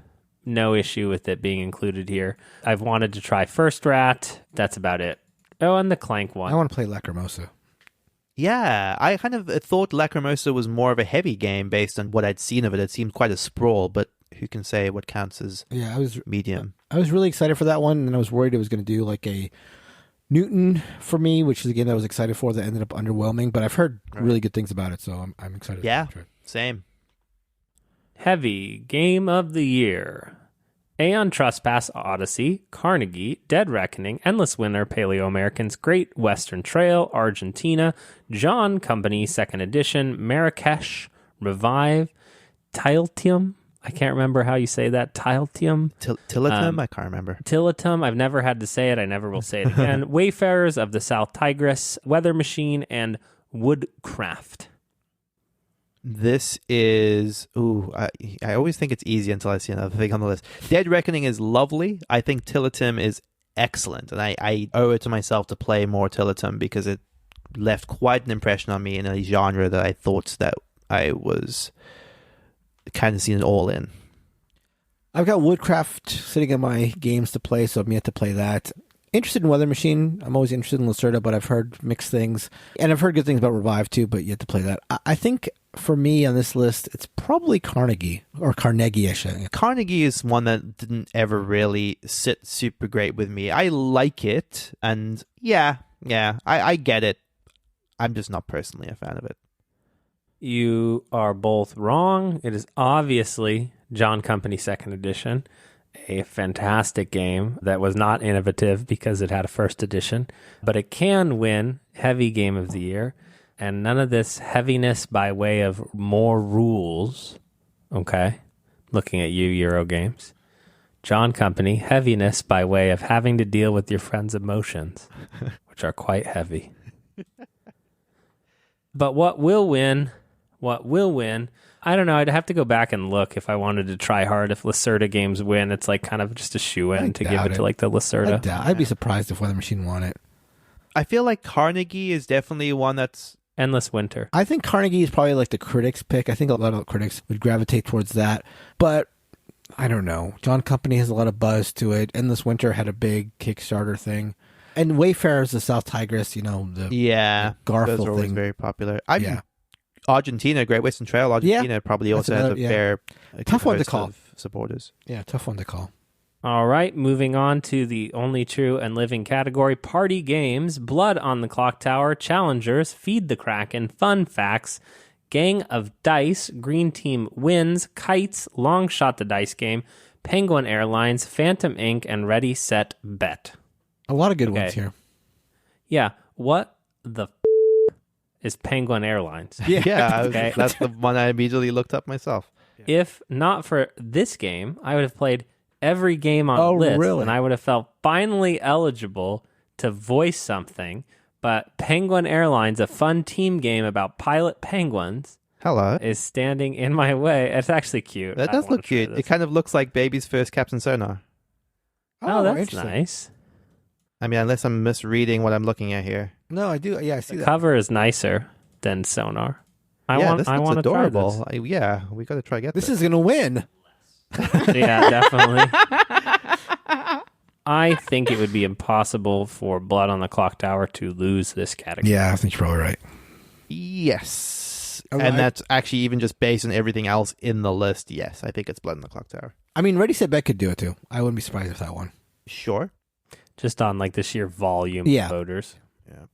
No issue with it being included here. I've wanted to try First Rat. That's about it. Oh, and the Clank one. I want to play Lacrimosa. Yeah, I kind of thought Lacrimosa was more of a heavy game based on what I'd seen of it. It seemed quite a sprawl, but who can say what counts as medium? I was really excited for that one, and I was worried it was going to do like a Newton for me, which is a game that I was excited for that ended up underwhelming, but I've heard really good things about it, so I'm excited. Yeah, for it. same. Heavy Game of the Year. Aeon Trespass Odyssey, Carnegie, Dead Reckoning, Endless Winter, Paleo Americans, Great Western Trail, Argentina, John Company, 2nd Edition, Marrakesh, Revive, Tiltium. I can't remember how you say that. Tiltium? Tilatum? I can't remember. Tilatum. I've never had to say it. I never will say it again. Wayfarers of the South Tigris, Weather Machine, and Woodcraft. This is... I always think it's easy until I see another thing on the list. Dead Reckoning is lovely. I think Tilatum is excellent, and I owe it to myself to play more Tilatum because it left quite an impression on me in a genre that I thought that I was kind of seen it all in. I've got Woodcraft sitting in my games to play, so I'm yet to play that. Interested in Weather Machine. I'm always interested in Lacerda, but I've heard mixed things. And I've heard good things about Revive, too, but yet to play that. I think, for me, on this list, it's probably Carnegie, or Carnegie, I should. Carnegie is one that didn't ever really sit super great with me. I like it, and I get it. I'm just not personally a fan of it. You are both wrong. It is obviously John Company 2nd Edition, a fantastic game that was not innovative because it had a 1st edition, but it can win Heavy Game of the Year, and none of this heaviness by way of more rules, okay? Looking at you, Euro Games. John Company, heaviness by way of having to deal with your friends' emotions, which are quite heavy. But what will win, I don't know, I'd have to go back and look if I wanted to try hard. If Lacerda games win, it's like kind of just a shoo-in to give it to like the Lacerda. I'd be surprised if Weather Machine won it. I feel like Carnegie is definitely one that's... Endless Winter. I think Carnegie is probably like the critics' pick. I think a lot of critics would gravitate towards that. But I don't know. John Company has a lot of buzz to it. Endless Winter had a big Kickstarter thing. And Wayfarers, the South Tigris, the Garfield those are always thing. very popular. Argentina, Great Western Trail. Argentina probably also has a fair tough one to host call. of supporters. Yeah, tough one to call. All right, moving on to the only true and living category, Party Games, Blood on the Clocktower, Challengers, Feed the Kraken, Fun Facts, Gang of Dice, Green Team Wins, Kites, Long Shot the Dice Game, Penguin Airlines, Phantom Inc., and Ready, Set, Bet. A lot of good ones here. Yeah, what the is Penguin Airlines? Yeah, Okay. that's the one I immediately looked up myself. If not for this game, I would have played every game on the list, really? and I would have felt finally eligible to voice something. But Penguin Airlines, a fun team game about pilot penguins, is standing in my way. It's actually cute. That does look cute. It kind of looks like Baby's first Captain Sonar. Oh, that's nice. I mean, unless I'm misreading what I'm looking at here. No, I do. Yeah, I see that. Cover is nicer than Sonar. I want looks to adorable. try this. Yeah, we got to try get This is going to win. Yeah, definitely. I think it would be impossible for Blood on the Clocktower to lose this category. Yeah, I think you're probably right. Yes. Oh, And that's actually even just based on everything else in the list. Yes, I think it's Blood on the Clocktower. I mean, Ready, Set, Bet could do it too. I wouldn't be surprised if that won. Sure. Just on like the sheer volume Yeah. of voters. Yeah.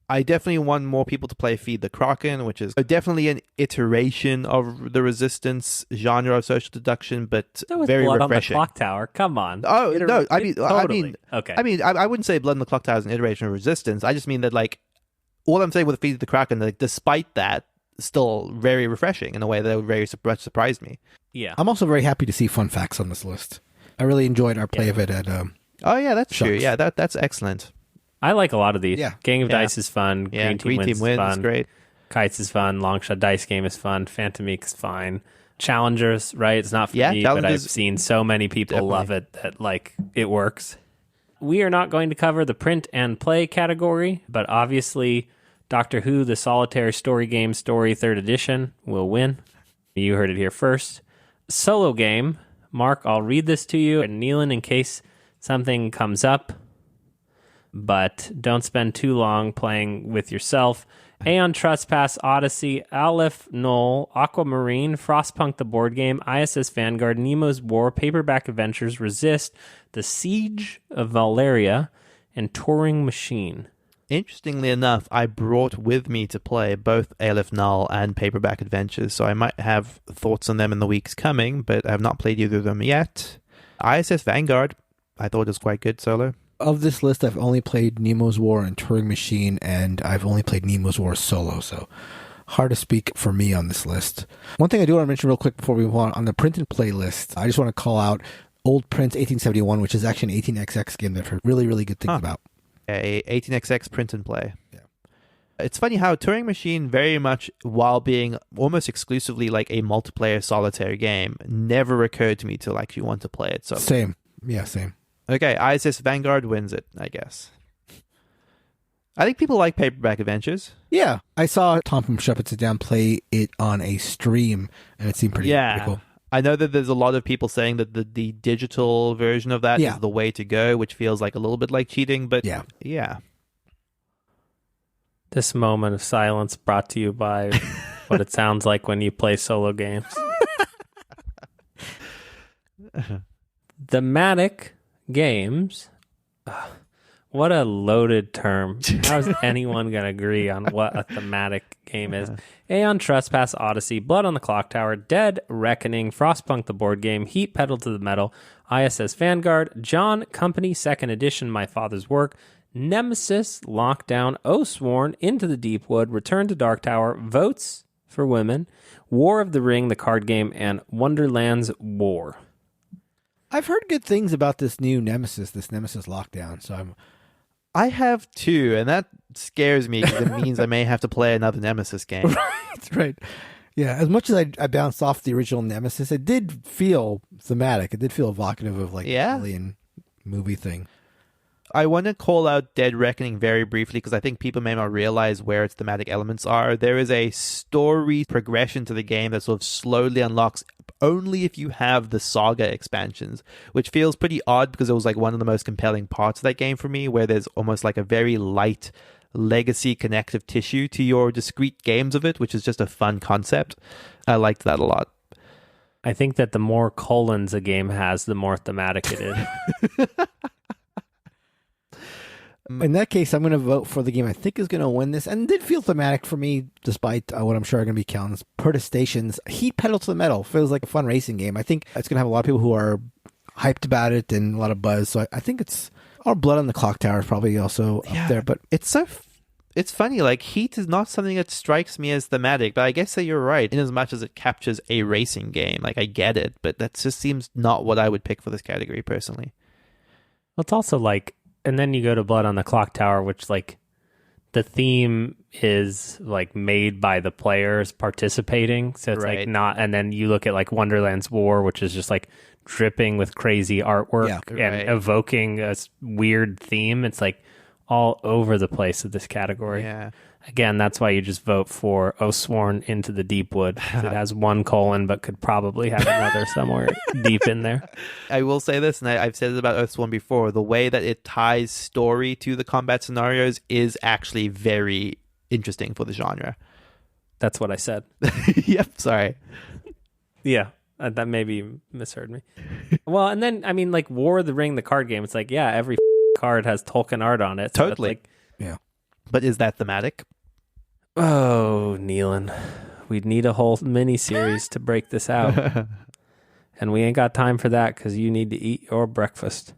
I definitely want more people to play Feed the Kraken, which is definitely an iteration of the Resistance genre of social deduction, but So is very Blood refreshing. on the Clocktower. Come on. Oh, no, Totally. Okay. I wouldn't say Blood on the Clocktower is an iteration of Resistance. I just mean that, like, all I'm saying with Feed the Kraken, like, despite that, still very refreshing in a way that very much surprised me. Yeah. I'm also very happy to see fun facts on this list. I really enjoyed our play of it at Oh, yeah, that's true. Shucks. Yeah, that's excellent. I like a lot of these. Yeah. Gang of Yeah. Dice is fun. Yeah, Green Team Wins is fun. great. Kites is fun. Longshot Dice Game is fun. Phantomique is fine. Challengers, right? It's not for Yeah, me, but I've Challengers- seen so many people Definitely. love it that, like, it works. We are not going to cover the print and play category, but obviously Doctor Who, the Solitaire Story Game Story 3rd Edition will win. You heard it here first. Solo game. Mark, I'll read this to you and Nealon in case something comes up, but don't spend too long playing with yourself. Aeon Trespass, Odyssey, Aleph Null, Aquamarine, Frostpunk the Board Game, ISS Vanguard, Nemo's War, Paperback Adventures, Resist, The Siege of Valeria, and Turing Machine. Interestingly enough, I brought with me to play both Aleph Null and Paperback Adventures, so I might have thoughts on them in the weeks coming, but I have not played either of them yet. ISS Vanguard, I thought was quite good solo. of this list, I've only played Nemo's War and Turing Machine, and I've only played Nemo's War solo, so hard to speak for me on this list. One thing I do want to mention real quick before we move on the print and play list, I just want to call out Old Prince 1871, which is actually an 18XX game that I've heard really, really good things about. A 18XX print and play. Yeah. It's funny how Turing Machine very much, while being almost exclusively like a multiplayer solitaire game, never occurred to me to actually want to play it. So Same. Yeah, same. Okay, ISS Vanguard wins it, I guess. I think people like Paperback Adventures. Yeah. I saw Tom from Shep It Sit Down play it on a stream, and it seemed pretty cool. I know that there's a lot of people saying that the digital version of that is the way to go, which feels like a little bit like cheating, but yeah. This moment of silence brought to you by what it sounds like when you play solo games. Thematic games. What a loaded term. How is anyone going to agree on what a thematic game is? Aeon Trespass, Odyssey, Blood on the Clocktower, Dead Reckoning, Frostpunk the Board Game, Heat Pedal to the Metal, ISS Vanguard, John Company 2nd Edition, My Father's Work, Nemesis, Lockdown, Oathsworn, Into the Deep Wood, Return to Dark Tower, Votes for Women, War of the Ring, the card game, and Wonderland's War. I've heard good things about this new Nemesis, this Nemesis Lockdown, so I have too, and that scares me because it means I may have to play another Nemesis game. Right. Yeah, as much as I bounced off the original Nemesis, it did feel thematic. It did feel evocative of like alien movie thing. I want to call out Dead Reckoning very briefly because I think people may not realize where its thematic elements are. There is a story progression to the game that sort of slowly unlocks only if you have the Saga expansions, which feels pretty odd because it was like one of the most compelling parts of that game for me, where there's almost like a very light legacy connective tissue to your discrete games of it, which is just a fun concept. I liked that a lot. I think that the more colons a game has, the more thematic it is. In that case, I'm going to vote for the game I think is going to win this, and it did feel thematic for me, despite what I'm sure are going to be counts. Protestations, Heat Pedal to the Metal feels like a fun racing game. I think it's going to have a lot of people who are hyped about it and a lot of buzz. So I think it's our Blood on the Clocktower is probably also up there. But it's funny. Like Heat is not something that strikes me as thematic, but I guess that you're right in as much as it captures a racing game. Like I get it, but that just seems not what I would pick for this category personally. Well, it's also like. And then you go to Blood on the Clocktower, which like the theme is like made by the players participating. So it's like not, and then you look at like Wonderland's War, which is just like dripping with crazy artwork and evoking a weird theme. It's like all over the place with this category. Yeah. Again, that's why you just vote for Oathsworn Into the Deepwood. It has 1 colon, but could probably have another somewhere deep in there. I will say this, and I've said it about Oathsworn before, the way that it ties story to the combat scenarios is actually very interesting for the genre. That's what I said. Yep, sorry. Yeah, that maybe misheard me. Well, and then, I mean, like War of the Ring, the card game, it's like, yeah, every card has Tolkien art on it. So Totally. like, Yeah. But is that thematic? oh, Nealon, we'd need a whole mini-series to break this out. And we ain't got time for that because you need to eat your breakfast.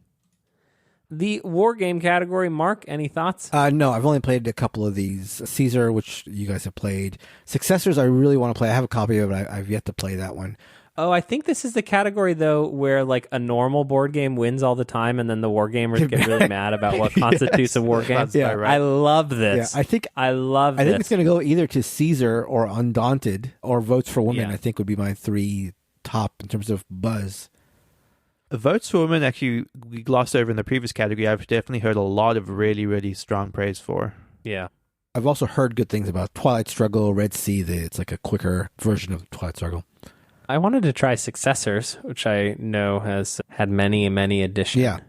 The war game category, Mark, any thoughts? No, I've only played a couple of these. Caesar, which you guys have played. Successors, I really want to play. I have a copy of it. I've yet to play that one. Oh, I think this is the category, though, where like a normal board game wins all the time, and then the war gamers get really mad about what constitutes a war game. Yeah, right. I love this. Yeah, I love this. I think it's going to go either to Caesar or Undaunted or Votes for Women. Yeah. I think would be my 3 top in terms of buzz. Votes for Women, actually, we glossed over in the previous category. I've definitely heard a lot of really, really strong praise for. Yeah. I've also heard good things about Twilight Struggle, Red Sea. It's like a quicker version of Twilight Struggle. I wanted to try Successors, which I know has had many, many editions. Yeah.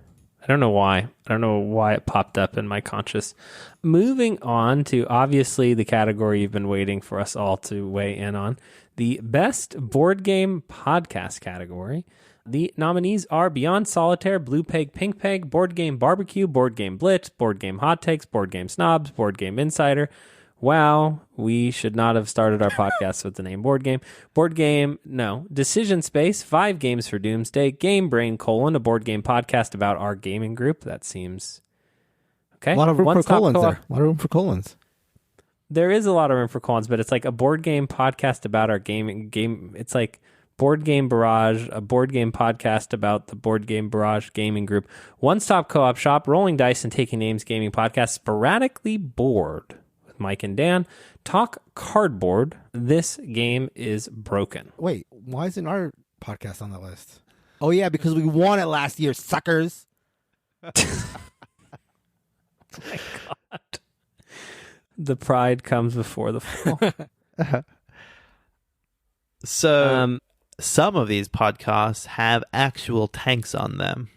I don't know why. I don't know why it popped up in my conscious. Moving on to, obviously, the category you've been waiting for us all to weigh in on, the Best Board Game Podcast category. The nominees are Beyond Solitaire, Blue Peg, Pink Peg, Board Game Barbecue, Board Game Blitz, Board Game Hot Takes, Board Game Snobs, Board Game Insider. Wow, we should not have started our podcast with the name Board Game. Board Game, no. Decision Space, 5 Games for Doomsday, Game Brain, a board game podcast about our gaming group. That seems... okay. A lot of room for One-stop colons co-op. there. A lot of room for colons. There is a lot of room for colons, but it's like a board game podcast about our gaming game. It's like Board Game Barrage, a board game podcast about the Board Game Barrage gaming group. One-stop co-op shop, rolling dice and taking names gaming podcast, sporadically bored. Mike and Dan, Talk Cardboard. This game is broken. Wait, why isn't our podcast on that list? Oh, yeah, because we won it last year, suckers. My God. The pride comes before the fall. So, some of these podcasts have actual tanks on them.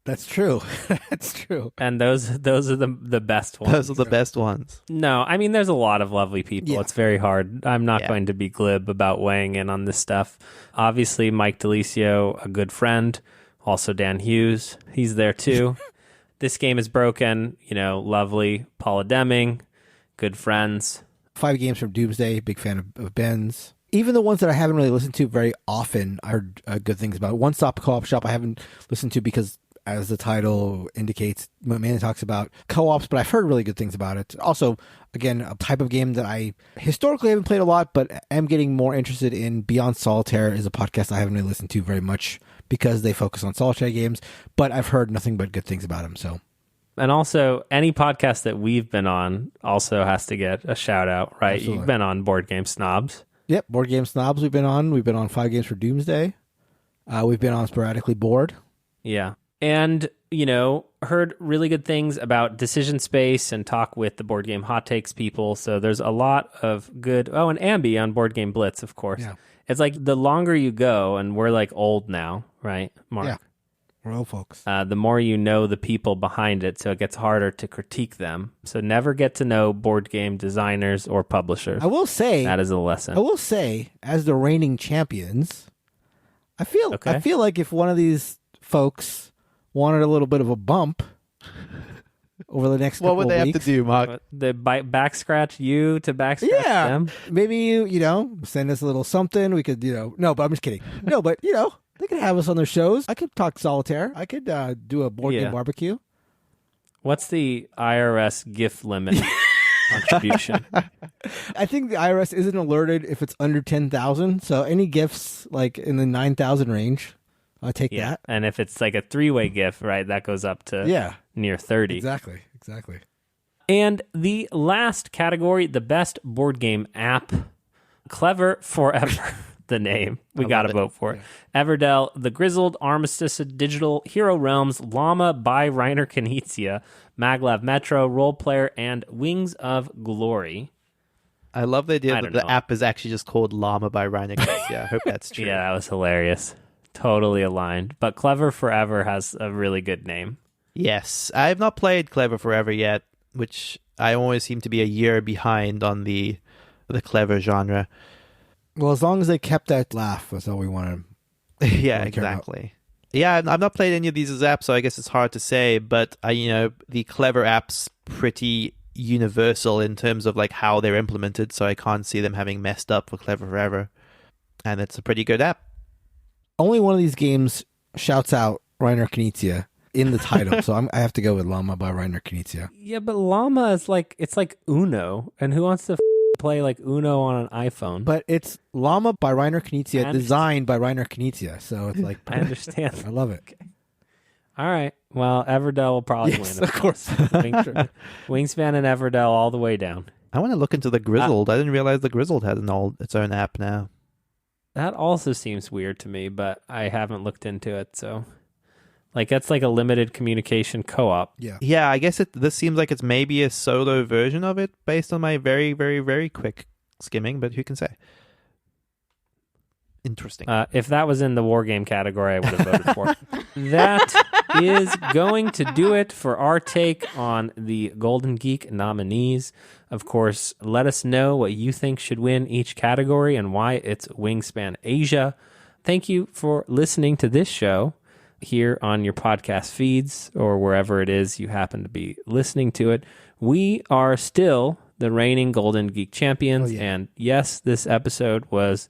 That's true. That's true. And those are the best ones. Those are the best ones. No, I mean, there's a lot of lovely people. Yeah. It's very hard. I'm not going to be glib about weighing in on this stuff. Obviously, Mike DeLisio, a good friend. Also, Dan Hughes. He's there too. This game is broken. Lovely. Paula Deming. Good friends. 5 Games from Doomsday. Big fan of Ben's. Even the ones that I haven't really listened to very often, I heard good things about. One Stop Co-op Shop I haven't listened to because, as the title indicates, mainly talks about co-ops, but I've heard really good things about it. Also, again, a type of game that I historically haven't played a lot, but am getting more interested in. Beyond Solitaire is a podcast I haven't really listened to very much because they focus on solitaire games, but I've heard nothing but good things about them. So, and also, any podcast that we've been on also has to get a shout out, right? Absolutely. You've been on Board Game Snobs. Yep, Board Game Snobs we've been on. We've been on 5 Games for Doomsday. We've been on Sporadically Bored. Yeah. And, heard really good things about Decision Space and talk with the Board Game Hot Takes people. So there's a lot of good... Oh, and Ambi on Board Game Blitz, of course. Yeah. It's like the longer you go, and we're like old now, right, Mark? Yeah. We're old folks. The more you know the people behind it, so it gets harder to critique them. So never get to know board game designers or publishers. I will say... That is a lesson. I will say, as the reigning champions, I feel like if one of these folks wanted a little bit of a bump over the next couple What would of they weeks, have to do, Mark? The back scratch you to back scratch them? maybe you send us a little something. We could, no, but I'm just kidding. No, but they could have us on their shows. I could talk solitaire. I could do a board game barbecue. What's the IRS gift limit contribution? I think the IRS isn't alerted if it's under 10,000. So any gifts like in the 9,000 range, I'll take that. And if it's like a 3-way gift, right, that goes up to near 30. Exactly. And the last category, the best board game app, Clever Forever. the name. We got to love it. vote for it. Everdell, The Grizzled, Armistice Digital, Hero Realms, Llama by Reiner Knizia, Maglev Metro, Role Player, and Wings of Glory. I love the idea that the know. app is actually just called Llama by Reiner Knizia. I hope that's true. Yeah, that was hilarious. Totally aligned. But Clever Forever has a really good name. Yes. I have not played Clever Forever yet, which I always seem to be a year behind on the clever genre. Well, as long as they kept that laugh, that's all we wanted. Yeah, exactly. Yeah, I've not played any of these as apps, so I guess it's hard to say, but the clever app's pretty universal in terms of like how they're implemented, so I can't see them having messed up for Clever Forever. And it's a pretty good app. Only one of these games shouts out Reiner Knizia in the title, so I have to go with Llama by Reiner Knizia. Yeah, but Llama is it's like Uno, and who wants to play like Uno on an iPhone? But it's Llama by Reiner Knizia, I designed by Reiner Knizia, so it's like... I understand. I love it. Okay. All right. Well, Everdell will probably win. Of course. Wingspan and Everdell all the way down. I want to look into the Grizzled. I didn't realize the Grizzled had its own app now. That also seems weird to me, but I haven't looked into it, so... that's like a limited communication co-op. Yeah. Yeah, I guess this seems like it's maybe a solo version of it based on my very, very, very quick skimming, but who can say? Interesting. If that was in the Wargame category, I would have voted for it. That is going to do it for our take on the Golden Geek nominees. Of course, let us know what you think should win each category and why it's Wingspan Asia. Thank you for listening to this show here on your podcast feeds or wherever it is you happen to be listening to it. We are still the reigning Golden Geek champions. And yes, this episode was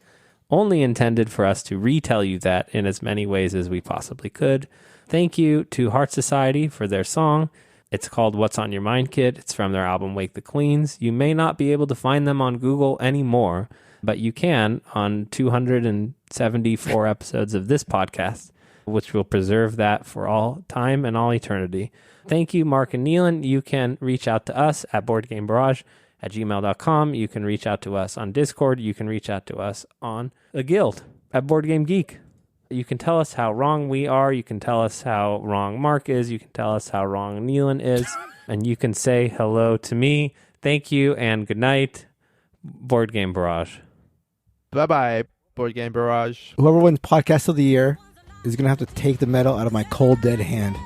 only intended for us to retell you that in as many ways as we possibly could. Thank you to Heart Society for their song. It's called What's on Your Mind, Kid. It's from their album Wake the Queens. You may not be able to find them on Google anymore, but you can on 274 episodes of this podcast, which will preserve that for all time and all eternity. Thank you, Mark and Neelan. You can reach out to us at BoardGameBarrage@gmail.com. You can reach out to us on Discord. You can reach out to us on the Guild at BoardGameGeek. You can tell us how wrong we are. You can tell us how wrong Mark is. You can tell us how wrong Neelan is. And you can say hello to me. Thank you and good night. Board Game Barrage. Bye-bye, Board Game Barrage. Whoever wins Podcast of the Year is going to have to take the medal out of my cold, dead hand.